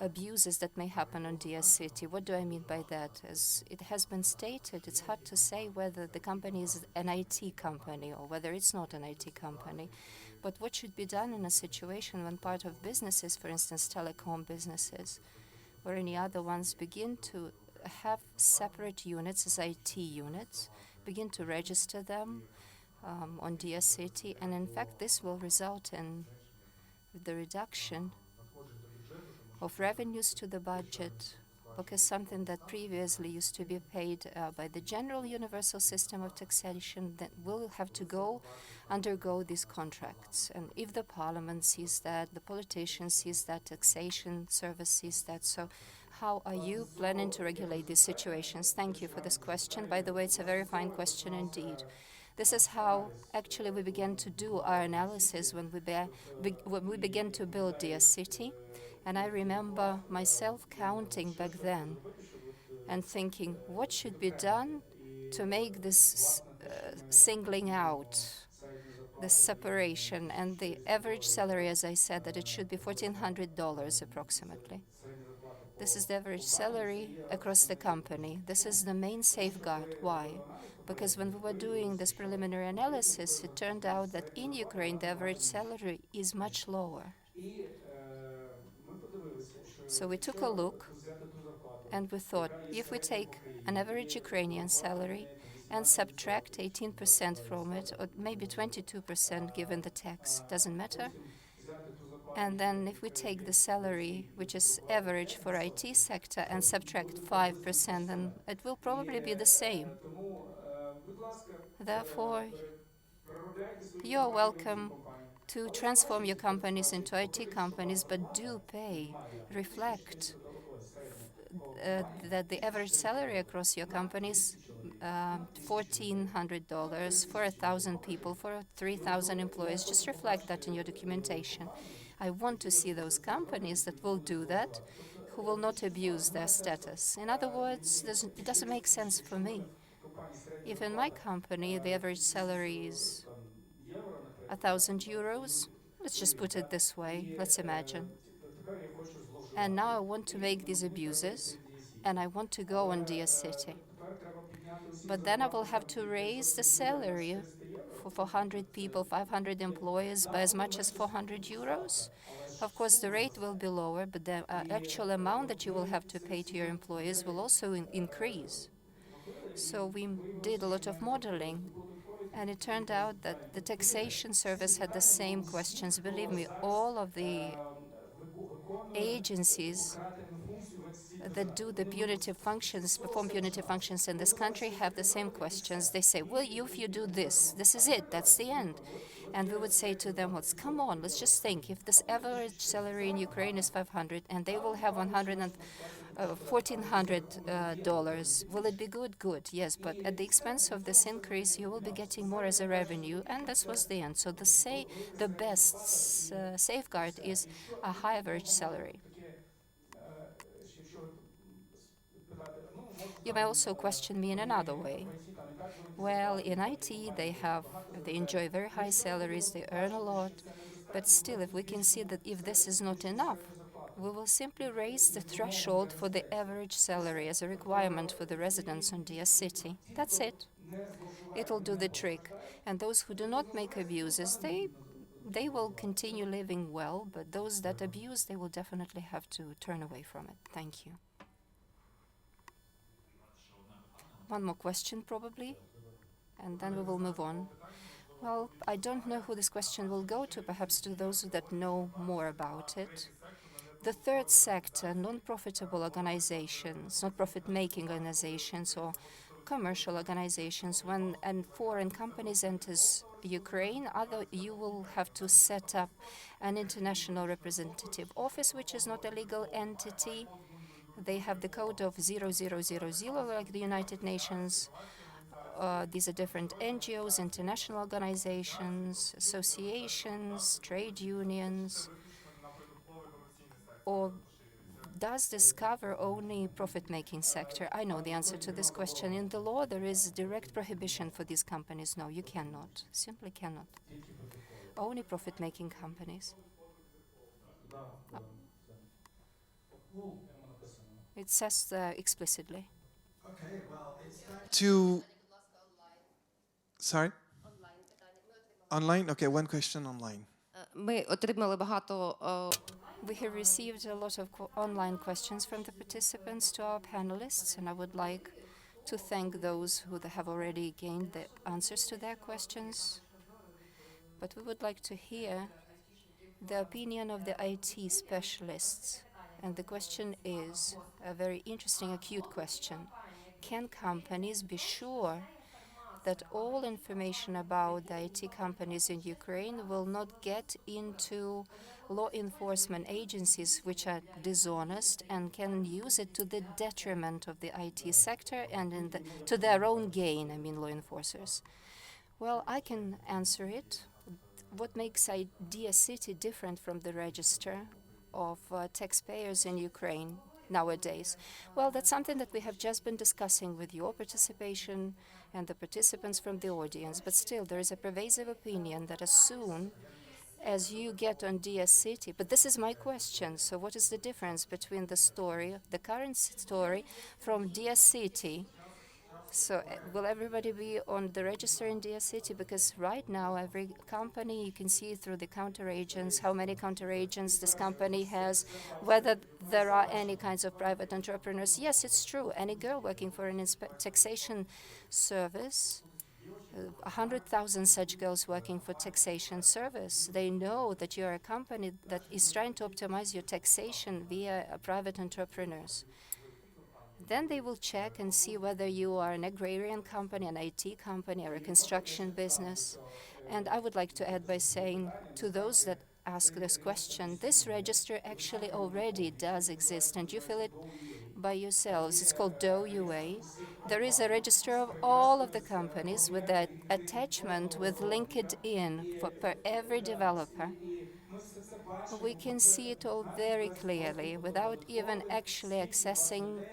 abuses that may happen on Diia City? What do I mean by that? As it has been stated, it's hard to say whether the company is an IT company or whether it's not an IT company. But what should be done in a situation when part of businesses, for instance, telecom businesses, or any other ones, begin to have separate units as IT units, begin to register them on Diia City, and in fact this will result in the reduction of revenues to the budget, because something that previously used to be paid by the general universal system of taxation that will have to undergo these contracts. And if the parliament sees that, the politicians sees that, taxation service sees that, so how are you planning to regulate these situations? Thank you for this question. By the way, it's a very fine question indeed. This is how actually we began to do our analysis when we began to build Diia City. And I remember myself counting back then and thinking, what should be done to make this singling out, this separation, and the average salary, as I said, that it should be $1,400 approximately. This is the average salary across the company. This is the main safeguard. Why? Because when we were doing this preliminary analysis, it turned out that in Ukraine, the average salary is much lower. So we took a look and we thought, if we take an average Ukrainian salary and subtract 18% from it, or maybe 22% given the tax, doesn't matter. And then if we take the salary, which is average for IT sector, and subtract 5%, then it will probably be the same. Therefore, you're welcome to transform your companies into IT companies, but do reflect that the average salary across your companies $1,400 for 1,000 people, for 3,000 employees. Just reflect that in your documentation. I want to see those companies that will do that, who will not abuse their status. In other words, it doesn't make sense for me. If in my company the average salary is 1,000 euros, let's just put it this way, let's imagine. And now I want to make these abuses, and I want to go on Diia City. But then I will have to raise the salary for 400 people, 500 employees by as much as 400 euros. Of course, the rate will be lower, but the actual amount that you will have to pay to your employees will also increase. So we did a lot of modeling, and it turned out that the taxation service had the same questions. Believe me, all of the agencies that do the punitive functions, perform punitive functions in this country, have the same questions. They say, well, if you do this is it, that's the end. And we would say to them, well, come on, let's just think. If this average salary in Ukraine is 500 and they will have $1,400, will it be good? Good, yes, but at the expense of this increase, you will be getting more as a revenue, and this was the end. So the best safeguard is a high average salary. You may also question me in another way. Well, in IT, they enjoy very high salaries, they earn a lot, but still, if we can see that if this is not enough, we will simply raise the threshold for the average salary as a requirement for the residents on Diia City. That's it. It'll do the trick. And those who do not make abuses, they will continue living well, but those that abuse, they will definitely have to turn away from it. Thank you. One more question, probably, and then we will move on. Well, I don't know who this question will go to, perhaps to those that know more about it. The third sector, non-profitable organizations, not profit-making organizations or commercial organizations, when and foreign companies enters Ukraine, you will have to set up an international representative office, which is not a legal entity. They have the code of 0000, like the United Nations. These are different NGOs, international organizations, associations, trade unions. Or does this cover only profit-making sector? I know the answer to this question. In the law, there is direct prohibition for these companies. No, you cannot. Simply cannot. Only profit-making companies. It says explicitly. Okay, well, it's time to... Sorry? Online? Okay, one question online. Ми отримали багато We have received a lot of online questions from the participants to our panelists, and I would like to thank those who have already gained the answers to their questions. But we would like to hear the opinion of the IT specialists. And the question is a very interesting, acute question. Can companies be sure that all information about the IT companies in Ukraine will not get into law enforcement agencies which are dishonest and can use it to the detriment of the IT sector and to their own gain, law enforcers? Well, I can answer it. What makes Diia City different from the register of taxpayers in Ukraine nowadays? Well, that's something that we have just been discussing with your participation and the participants from the audience. But still, there is a pervasive opinion that as soon as you get on Diia City, but this is my question, so what is the difference between the current story from Diia City? So will everybody be on the register in Diia City? Because right now, every company, you can see through the counter agents, how many counter agents this company has, whether there are any kinds of private entrepreneurs. Yes, it's true. Any girl working for an taxation service, 100,000 such girls working for taxation service, they know that you're a company that is trying to optimize your taxation via private entrepreneurs. Then they will check and see whether you are an agrarian company, an IT company, or a construction business. And I would like to add by saying to those that ask this question, this register actually already does exist, and you fill it by yourselves. It's called Diia.ua. There is a register of all of the companies with that attachment with LinkedIn per every developer. We can see it all very clearly without even actually accessing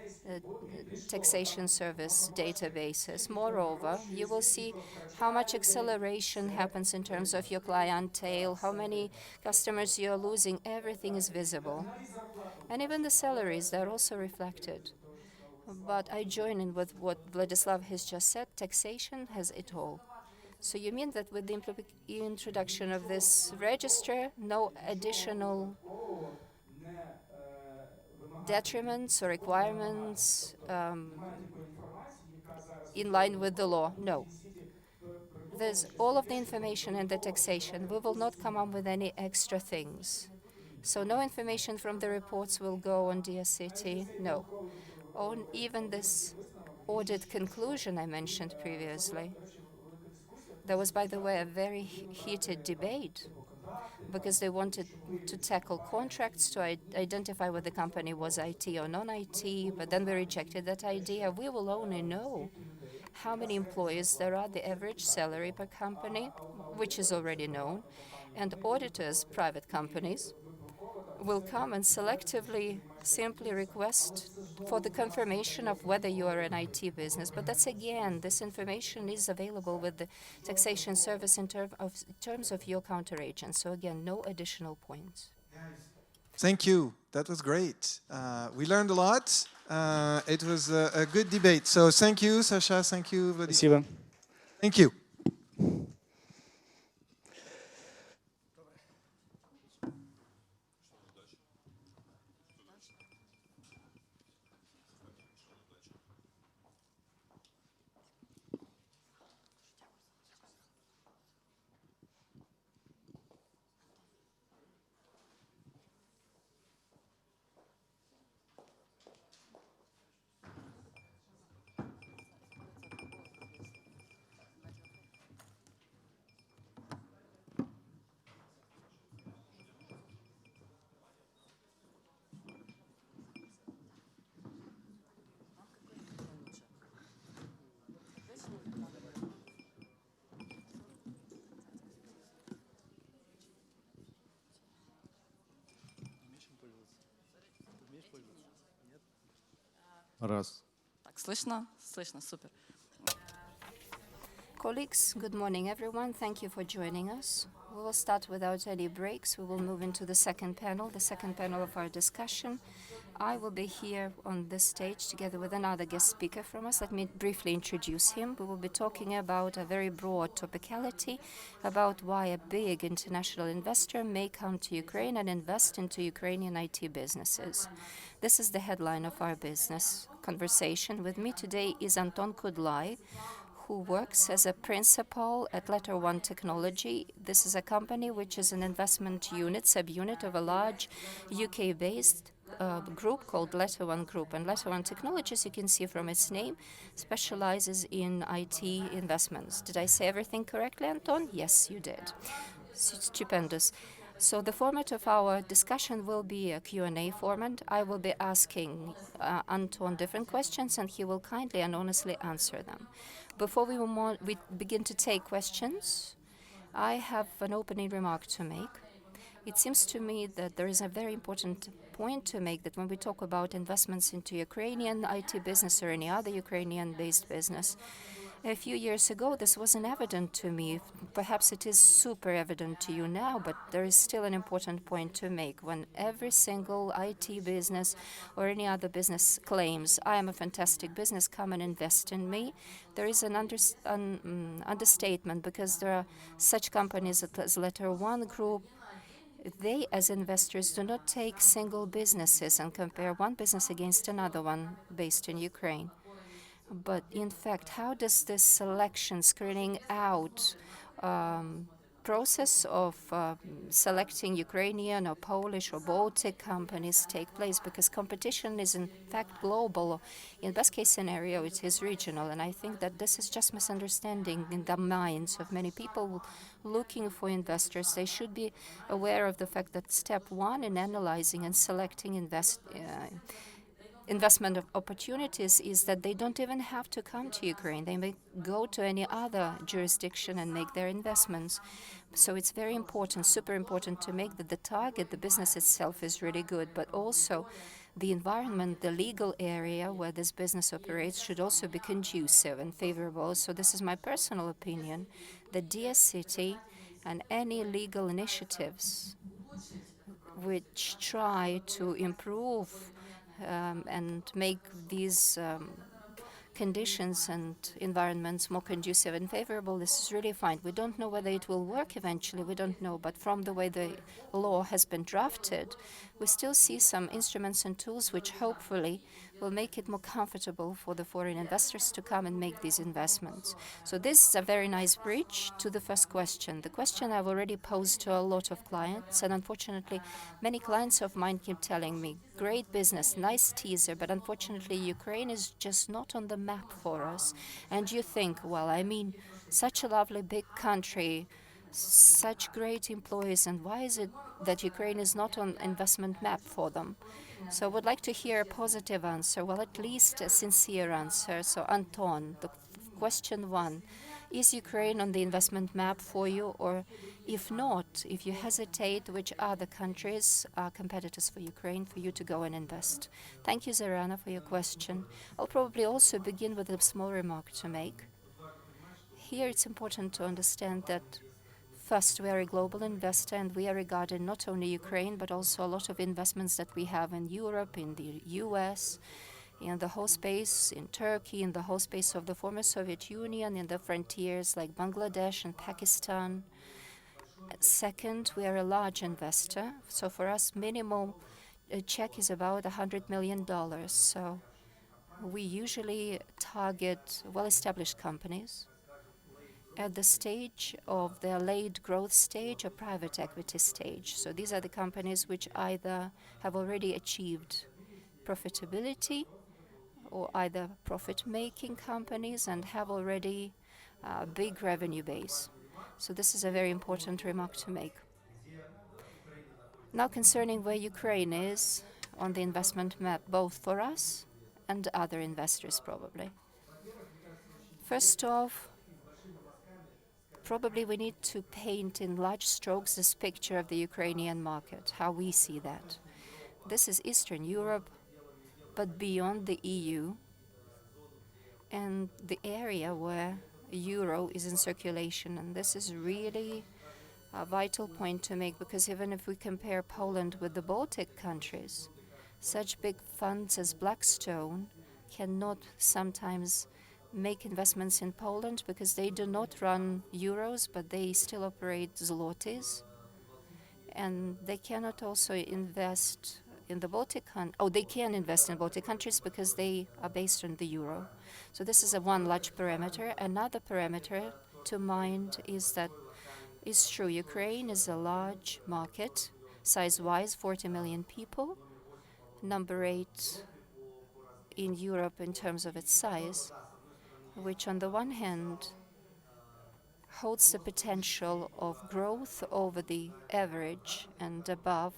taxation service databases. Moreover, you will see how much acceleration happens in terms of your clientele, how many customers you're losing. Everything is visible. And even the salaries, they're also reflected. But I join in with what Vladyslav has just said. Taxation has it all. So you mean that with the introduction of this register, no additional detriments or requirements in line with the law? No. There's all of the information in the taxation. We will not come up with any extra things. So no information from the reports will go on Diia City. No. Even this audit conclusion I mentioned previously. There was, by the way, a very heated debate because they wanted to tackle contracts to identify whether the company was IT or non-IT, but then we rejected that idea. We will only know how many employees there are, the average salary per company, which is already known, and auditors, private companies, will come and selectively simply request for the confirmation of whether you are an IT business. But that's again, this information is available with the taxation service in terms of your counter agent. So again, no additional points. Thank you. That was great. We learned a lot. It was a good debate. So thank you, Sasha. Thank you, Vladyslav. Спасибо. Thank you. Раз. Так, слышно? Слышно, супер. Colleagues, good morning, everyone. Thank you for joining us. We will start without any breaks. We will move into the second panel of our discussion. I will be here on this stage together with another guest speaker from us. Let me briefly introduce him. We will be talking about a very broad topicality about why a big international investor may come to Ukraine and invest into Ukrainian IT businesses. This is the headline of our business conversation. With me today is Anton Kudlai, who works as a principal at Letter One Technology. This is a company which is an investment unit, subunit of a large UK-based group called Letter One Group. And Letter One Technology, as you can see from its name, specializes in IT investments. Did I say everything correctly, Anton? Yes, you did. Stupendous. So the format of our discussion will be a Q&A format. I will be asking Anton different questions, and he will kindly and honestly answer them. Before we begin to take questions, I have an opening remark to make. It seems to me that there is a very important point to make, that when we talk about investments into Ukrainian IT business or any other Ukrainian-based business, a few years ago this wasn't evident to me. Perhaps it is super evident to you now, but there is still an important point to make. When every single IT business or any other business claims, I am a fantastic business, come and invest in me, there is an understatement, because there are such companies as Letter One Group. They, as investors, do not take single businesses and compare one business against another one based in Ukraine. But in fact, how does this selection, screening out process of selecting Ukrainian or Polish or Baltic companies take place? Because competition is in fact global. In best case scenario, it is regional. And I think that this is just misunderstanding in the minds of many people looking for investors. They should be aware of the fact that step one in analyzing and selecting investment opportunities is that they don't even have to come to Ukraine. They may go to any other jurisdiction and make their investments. So it's very important, super important, to make that the target, the business itself, is really good, but also the environment, the legal area where this business operates should also be conducive and favorable. So this is my personal opinion, that Diia City and any legal initiatives which try to improve and make these conditions and environments more conducive and favorable, this is really fine. We don't know whether it will work eventually, we don't know, but from the way the law has been drafted, we still see some instruments and tools which hopefully will make it more comfortable for the foreign investors to come and make these investments. So this is a very nice bridge to the first question. The question I've already posed to a lot of clients, and unfortunately many clients of mine keep telling me, great business, nice teaser, but unfortunately Ukraine is just not on the map for us. And you think, well, I mean, such a lovely big country, such great employees, and why is it that Ukraine is not on investment map for them? So I would like to hear a positive answer, well, at least a sincere answer. So Anton, the question one, is Ukraine on the investment map for you? Or if not, if you hesitate, which other countries are competitors for Ukraine for you to go and invest? Thank you, Zarana, for your question. I'll probably also begin with a small remark to make. Here it's important to understand that first, we are a global investor, and we are regarded not only Ukraine, but also a lot of investments that we have in Europe, in the US, in the whole space, in Turkey, in the whole space of the former Soviet Union, in the frontiers like Bangladesh and Pakistan. Second, we are a large investor. So for us, minimal check is about $100 million. So we usually target well-established companies at the stage of their late growth stage or private equity stage. So these are the companies which either have already achieved profitability or either profit-making companies and have already a big revenue base. So this is a very important remark to make. Now concerning where Ukraine is on the investment map, both for us and other investors probably. First off, probably we need to paint in large strokes this picture of the Ukrainian market, how we see that. This is Eastern Europe, but beyond the EU and the area where euro is in circulation. And this is really a vital point to make, because even if we compare Poland with the Baltic countries, such big funds as Blackstone cannot sometimes make investments in Poland because they do not run euros, but they still operate zlotys. And they cannot also invest in the Baltic they can invest in Baltic countries because they are based on the euro. So this is one large parameter. Another parameter to mind is that it's true, Ukraine is a large market, size-wise, 40 million people, number 8 in Europe in terms of its size, which on the one hand holds the potential of growth over the average and above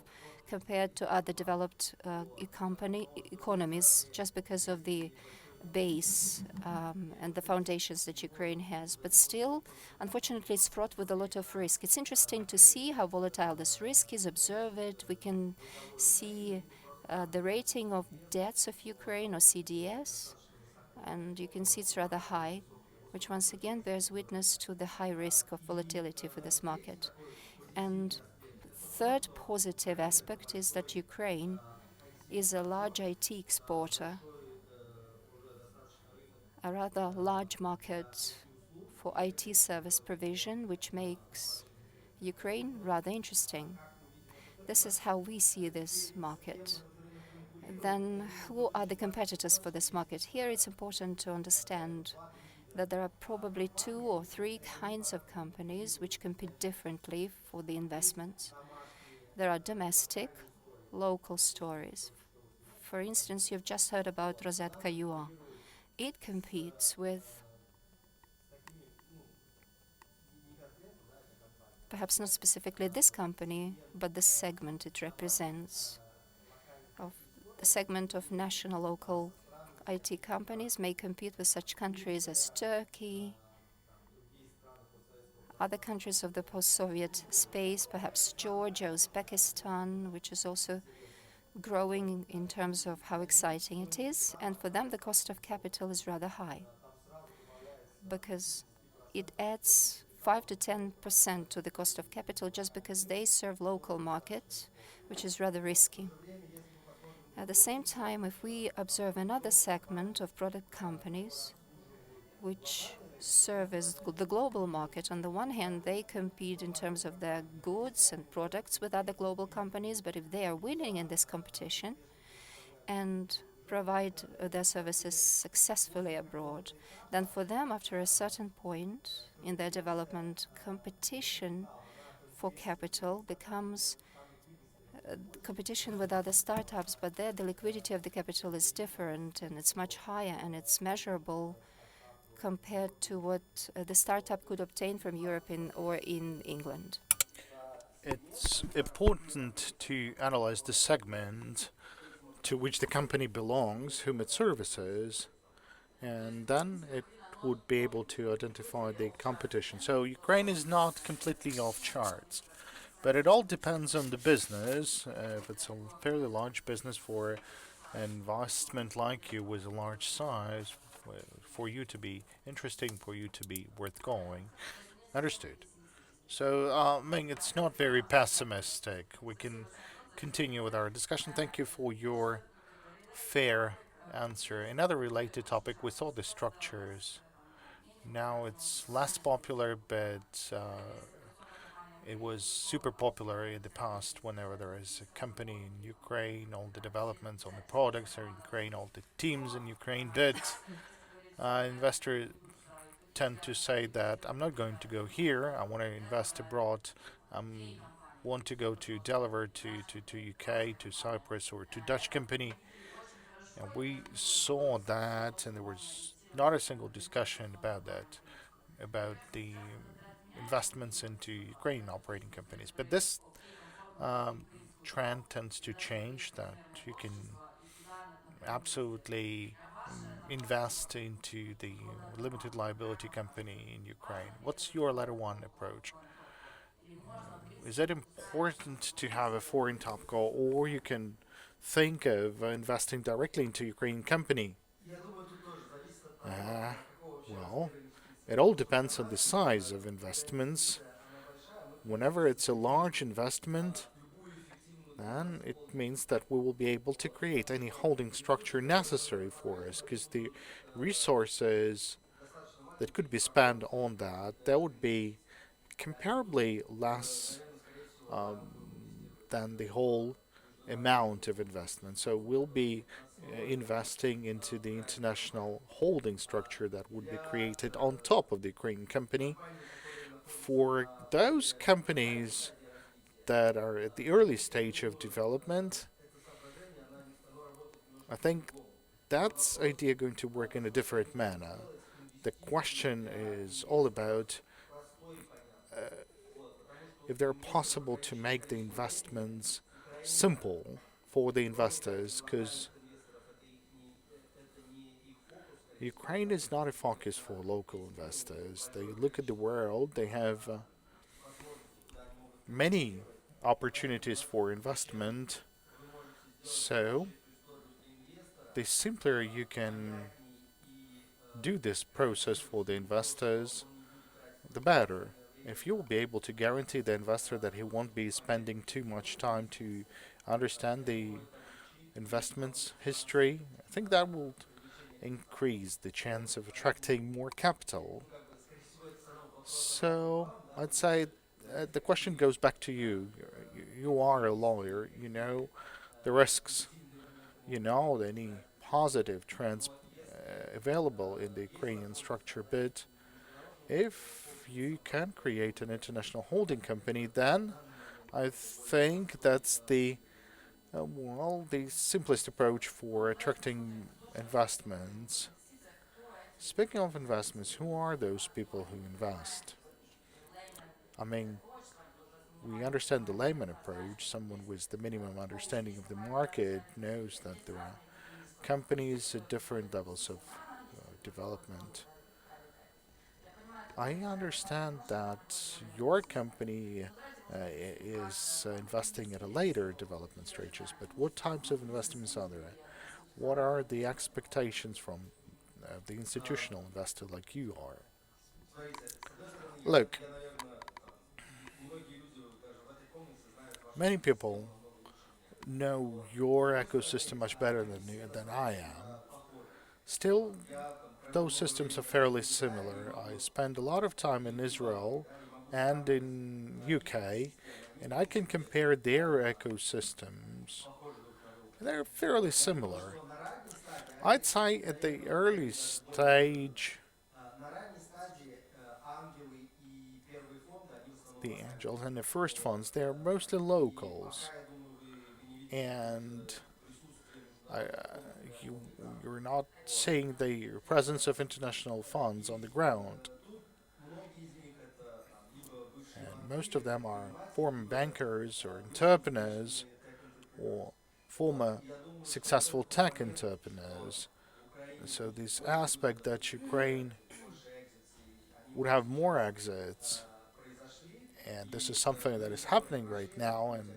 compared to other developed economies, just because of the base and the foundations that Ukraine has. But still, unfortunately, it's fraught with a lot of risk. It's interesting to see how volatile this risk is, observe it. We can see the rating of debts of Ukraine, or CDS, and you can see it's rather high, which once again bears witness to the high risk of volatility for this market. And third positive aspect is that Ukraine is a large IT exporter, a rather large market for IT service provision, which makes Ukraine rather interesting. This is how we see this market. Then who are the competitors for this market? Here it's important to understand that there are probably 2 or 3 kinds of companies which compete differently for the investments. There are domestic, local stories. For instance, you've just heard about Rozetka.ua. It competes with, perhaps not specifically this company, but the segment it represents. Of the segment of national local IT companies may compete with such countries as Turkey, other countries of the post-Soviet space, perhaps Georgia, Uzbekistan, which is also growing in terms of how exciting it is. And for them, the cost of capital is rather high, because it adds 5 to 10% to the cost of capital just because they serve local markets, which is rather risky. At the same time, if we observe another segment of product companies which serve as the global market, on the one hand, they compete in terms of their goods and products with other global companies, but if they are winning in this competition and provide their services successfully abroad, then for them, after a certain point in their development, competition for capital becomes competition with other startups, but there the liquidity of the capital is different and it's much higher and it's measurable compared to what the startup could obtain from Europe or in England. It's important to analyze the segment to which the company belongs, whom it services, and then it would be able to identify the competition. So Ukraine is not completely off charts, but it all depends on the business. If it's a fairly large business for an investment like you with a large size, for you to be interesting, for you to be worth going, understood. So, it's not very pessimistic. We can continue with our discussion. Thank you for your fair answer. Another related topic, we saw the structures. Now it's less popular, but it was super popular in the past. Whenever there is a company in Ukraine, all the developments on the products are in Ukraine, all the teams in Ukraine. But investors tend to say that I'm not going to go here. I want to invest abroad. I want to go to Delaware, to UK, to Cyprus, or to Dutch company. And we saw that, and there was not a single discussion about that, about the investments into Ukrainian operating companies. But this trend tends to change, that you can absolutely invest into the limited liability company in Ukraine. What's your letter one approach? Is it important to have a foreign topco, or you can think of investing directly into Ukrainian company? Well, it all depends on the size of investments. Whenever it's a large investment, then it means that we will be able to create any holding structure necessary for us, because the resources that could be spent on that would be comparably less than the whole amount of investment. So we'll be investing into the international holding structure that would be created on top of the Ukrainian company. For those companies that are at the early stage of development, I think that's idea going to work in a different manner. The question is all about if they're possible to make the investments simple for the investors, because Ukraine is not a focus for local investors. They look at the world, they have many opportunities for investment, so the simpler you can do this process for the investors, the better. If you will be able to guarantee the investor that he won't be spending too much time to understand the investment's history, I think that will increase the chance of attracting more capital. So I'd say the question goes back to you. You are a lawyer, you know the risks, you know any positive trends available in the Ukrainian structure, but if you can create an international holding company, then I think that's the the simplest approach for attracting investments. Speaking of investments, who are those people who invest? I mean, we understand the layman approach. Someone with the minimum understanding of the market knows that there are companies at different levels of development. I understand that your company is investing at a later development stages, but what types of investments are there? What are the expectations from the institutional investor like you are? Look, many people know your ecosystem much better than I am. Still, those systems are fairly similar. I spend a lot of time in Israel and in UK, and I can compare their ecosystems. They're fairly similar. I'd say at the early stage, the angels and the first funds, they're mostly locals. And you're not seeing the presence of international funds on the ground. And most of them are former bankers or entrepreneurs or former successful tech entrepreneurs. So this aspect that Ukraine would have more exits, and this is something that is happening right now, and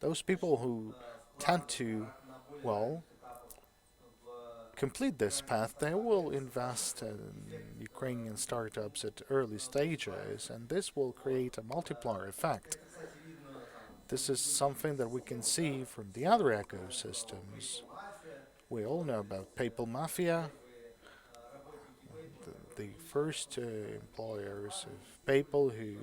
those people who tend to, well, complete this path, they will invest in Ukrainian startups at early stages, and this will create a multiplier effect. This is something that we can see from the other ecosystems. We all know about PayPal Mafia, the first employers of PayPal who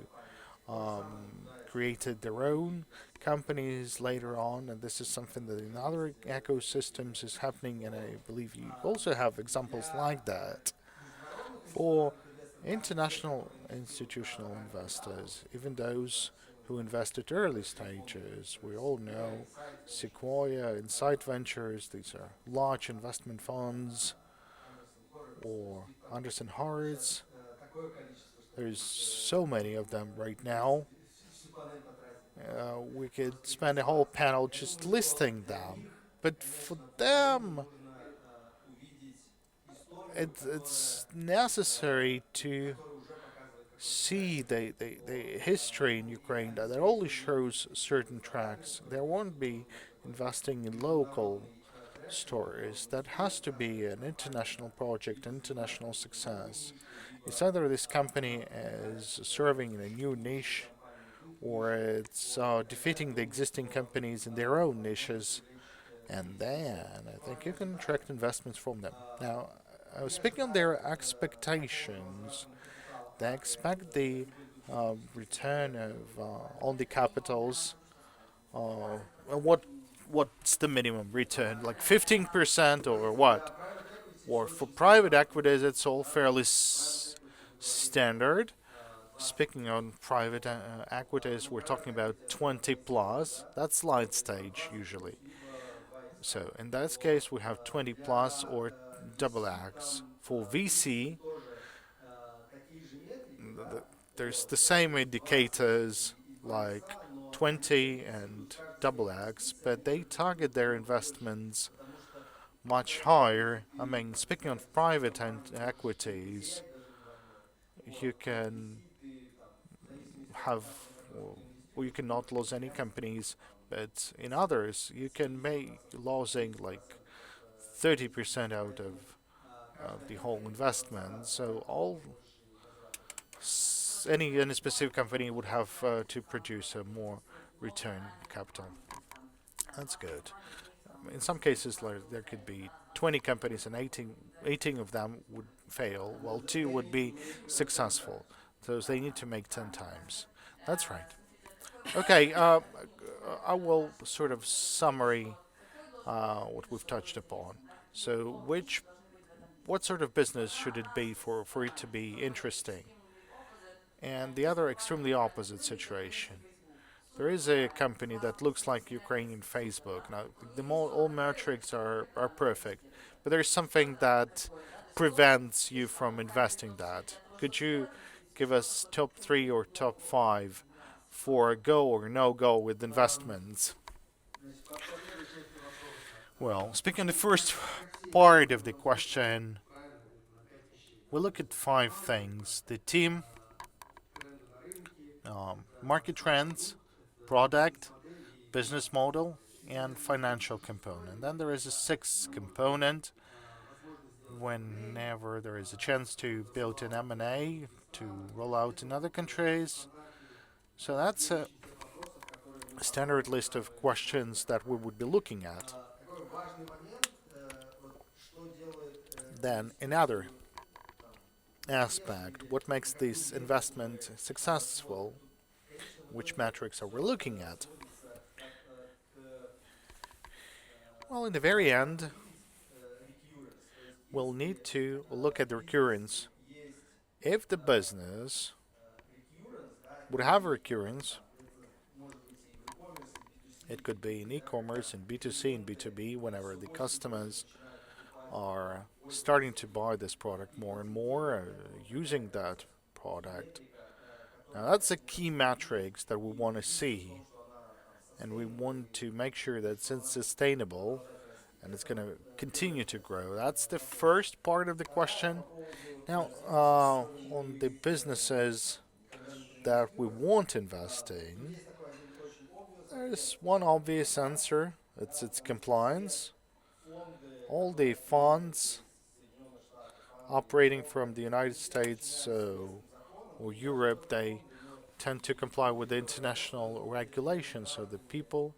created their own companies later on, and this is something that in other ecosystems is happening, and I believe you also have examples like that. For international institutional investors, even those who invest at early stages, we all know Sequoia, Insight Ventures, these are large investment funds, or Anderson Horowitz. There's so many of them right now. We could spend a whole panel just listing them. But for them, it's necessary to see the history in Ukraine, that it only shows certain tracks. There won't be investing in local stories. That has to be an international project, international success. It's either this company is serving in a new niche or it's defeating the existing companies in their own niches, and then I think you can attract investments from them. Now, I was speaking on their expectations. They expect the return of on the capitals. What's the minimum return? Like 15% or what? Or for private equities, it's all fairly standard. Speaking on private equities, we're talking about 20 plus. That's light stage usually. So in that case, we have 20 plus or double X. For VC, there's the same indicators like 20 and double X, but they target their investments much higher. I mean, speaking of private equities, you can have, or you cannot lose any companies, but in others, you can make losing like 30% out of the whole investment. So any specific company would have to produce a more return capital. That's good. In some cases, like, there could be 20 companies and 18 of them would fail, while 2 would be successful. So they need to make 10 times. That's right. Okay, I will sort of summary what we've touched upon. So, what sort of business should it be for it to be interesting? And the other extremely opposite situation. There is a company that looks like Ukrainian Facebook. Now, all metrics are perfect, but there's something that prevents you from investing that. Could you give us top 3 or top 5 for go or no go with investments? Well, speaking of the first part of the question, we look at 5 things: the team, market trends, product, business model, and financial component. Then there is a 6th component. Whenever there is a chance to build an M&A to roll out in other countries. So that's a standard list of questions that we would be looking at. Then another aspect, what makes this investment successful? Which metrics are we looking at? Well, in the very end, we'll need to look at the recurrence. If the business would have a recurrence, it could be in e-commerce, in B2C, in B2B, whenever the customers are starting to buy this product more and more, using that product. Now that's a key metrics that we want to see, and we want to make sure that it's sustainable and it's going to continue to grow. That's the first part of the question. Now, on the businesses that we want to invest in, there's one obvious answer. It's compliance. All the funds operating from the United States or Europe, they tend to comply with the international regulations. So the people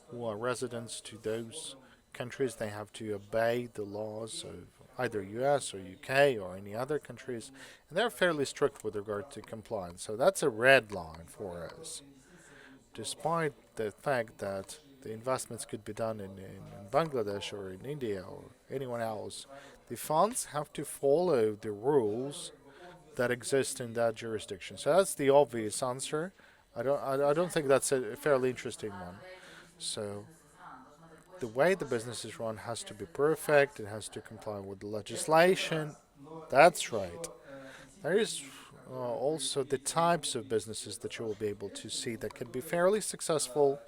who are residents to those countries, they have to obey the laws of either US or UK or any other countries, and they're fairly strict with regard to compliance. So that's a red line for us. Despite the fact that the investments could be done in Bangladesh or in India or anyone else, the funds have to follow the rules that exist in that jurisdiction. So that's the obvious answer. I don't think that's a fairly interesting one. So the way the business is run has to be perfect. It has to comply with the legislation. That's right. There is also the types of businesses that you will be able to see that can be fairly successful,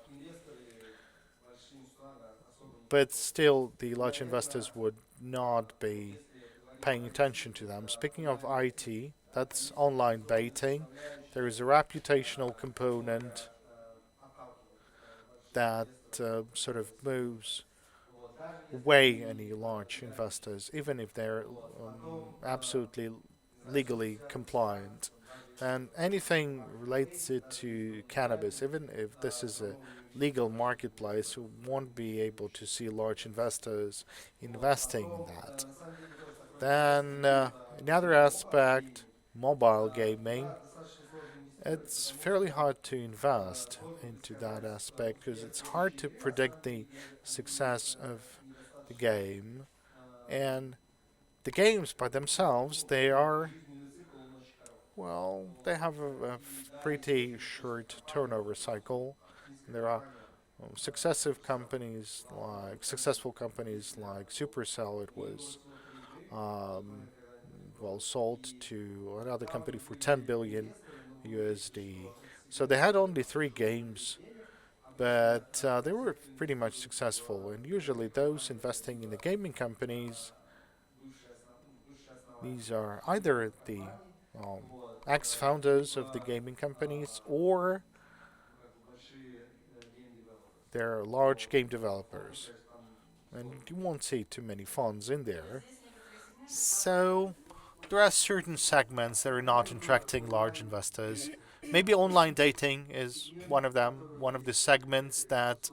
but still the large investors would not be paying attention to them. Speaking of IT, That's online dating. There is a reputational component that sort of moves away any large investors, even if they're absolutely legally compliant. And anything related to cannabis, even if this is a legal marketplace, you won't be able to see large investors investing in that. Then another aspect, mobile gaming. It's fairly hard to invest into that aspect because it's hard to predict the success of the game. And the games by themselves, they are, well, they have a pretty short turnover cycle. There are successful companies like Supercell. It was well sold to another company for 10 billion USD. So they had only 3 games, but they were pretty much successful. And usually, those investing in the gaming companies, these are either the um, ex-founders of the gaming companies or they're large game developers. And you won't see too many funds in there. So there are certain segments that are not attracting large investors. Maybe online dating is one of them, one of the segments that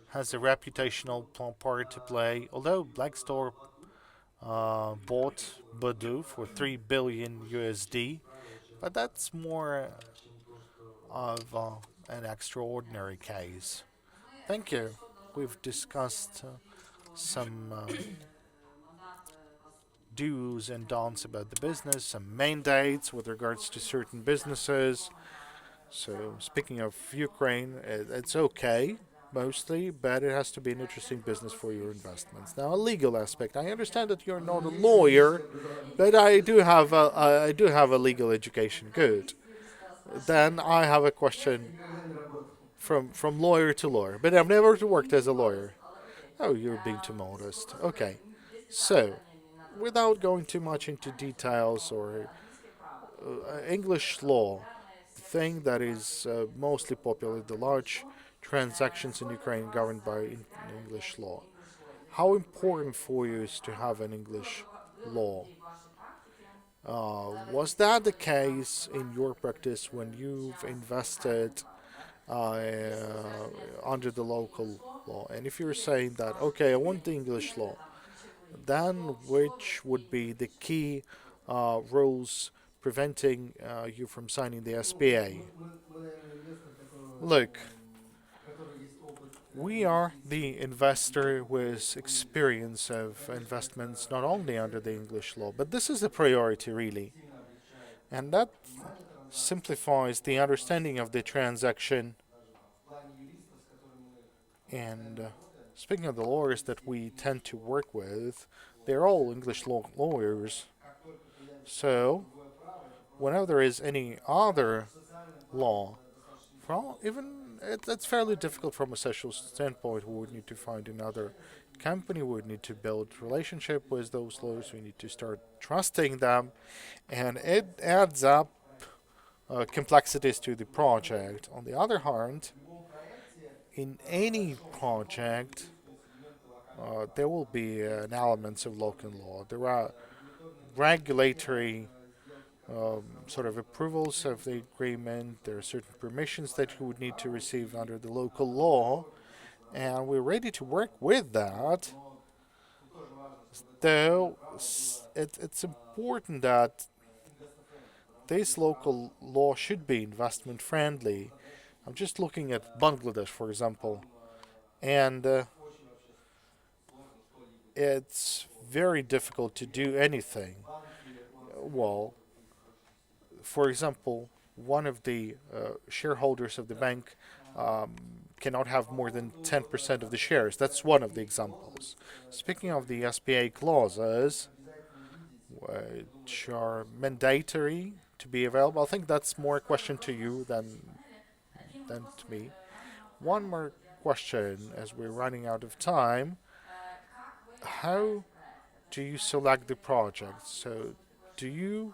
has a reputational part to play. Although Blackstore bought Badoo for 3 billion USD, but that's more of an extraordinary case. Thank you. We've discussed some do's and don'ts about the business, some mandates with regards to certain businesses. So, speaking of Ukraine, it's okay mostly, but it has to be an interesting business for your investments. Now, a legal aspect. I understand that you're not a lawyer, but I do have a legal education. Good. Then I have a question from lawyer to lawyer, but I've never worked as a lawyer. Oh, you're being too modest. Okay. So, without going too much into details or English law, the thing that is mostly popular, the large transactions in Ukraine governed by English law. How important for you is to have an English law? Was that the case in your practice when you've invested under the local law? And if you're saying that, okay, I want the English law, then which would be the key rules preventing you from signing the SPA? Look, we are the investor with experience of investments not only under the English law, but this is a priority really. And that simplifies the understanding of the transaction. And speaking of the lawyers that we tend to work with, they're all English lawyers. So, whenever there is any other law, it's fairly difficult from a social standpoint. We would need to find another company. We would need to build relationship with those lawyers. We need to start trusting them, and it adds up complexities to the project. On the other hand, in any project, there will be elements of local law. There are regulatory sort of approvals of the agreement. There are certain permissions that you would need to receive under the local law, and we're ready to work with that. Though it's important that this local law should be investment friendly. I'm just looking at Bangladesh, for example, and it's very difficult to do anything. Well, for example, one of the shareholders of the bank cannot have more than 10% of the shares. That's one of the examples. Speaking of the SPA clauses, which are mandatory to be available, I think that's more a question to you than to me. One more question as we're running out of time. How do you select the project? So, do you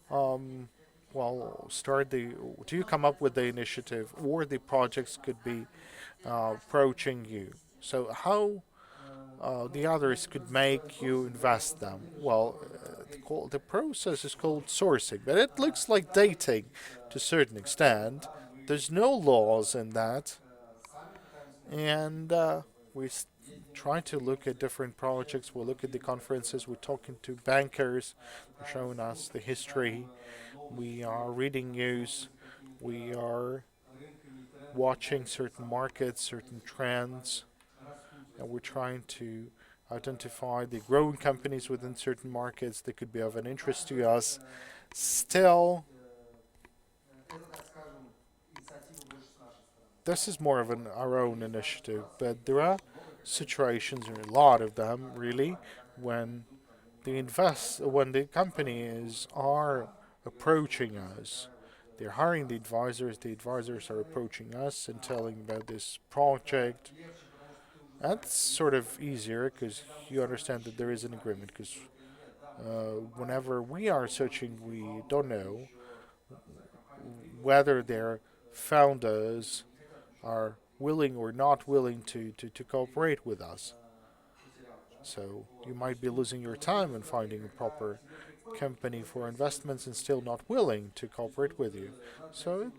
well, do you come up with the initiative, or the projects could be approaching you? So how the others could make you invest them? Well, the process is called sourcing, but it looks like dating to a certain extent. There's no laws in that, and try to look at different projects. We look at the conferences. We're talking to bankers. They're showing us the history. We are reading news. We are watching certain markets, certain trends, and we're trying to identify the growing companies within certain markets that could be of an interest to us. Still, this is more of our own initiative, but there are situations, or a lot of them really, when when the companies are approaching us. They're hiring the advisors are approaching us and telling about this project. That's sort of easier because you understand that there is an agreement, because whenever we are searching, we don't know whether their founders are willing or not willing to cooperate with us. So you might be losing your time in finding a proper company for investments and still not willing to cooperate with you. So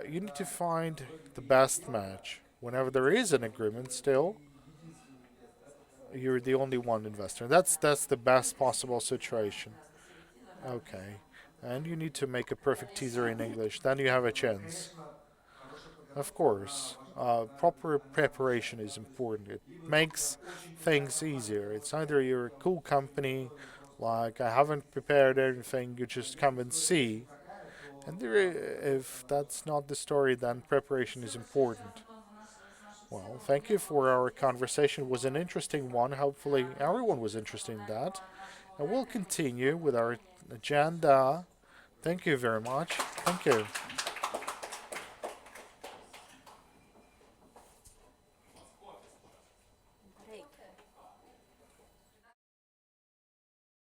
you need to find the best match. Whenever there is an agreement, still you're the only one investor. That's the best possible situation. Okay, and you need to make a perfect teaser in English. Then you have a chance. Of course, proper preparation is important. It makes things easier. It's either you're a cool company, like I haven't prepared anything, you just come and see. And if that's not the story, then preparation is important. Well, thank you for our conversation. It was an interesting one. Hopefully, everyone was interested in that. And we'll continue with our agenda. Thank you very much. Thank you.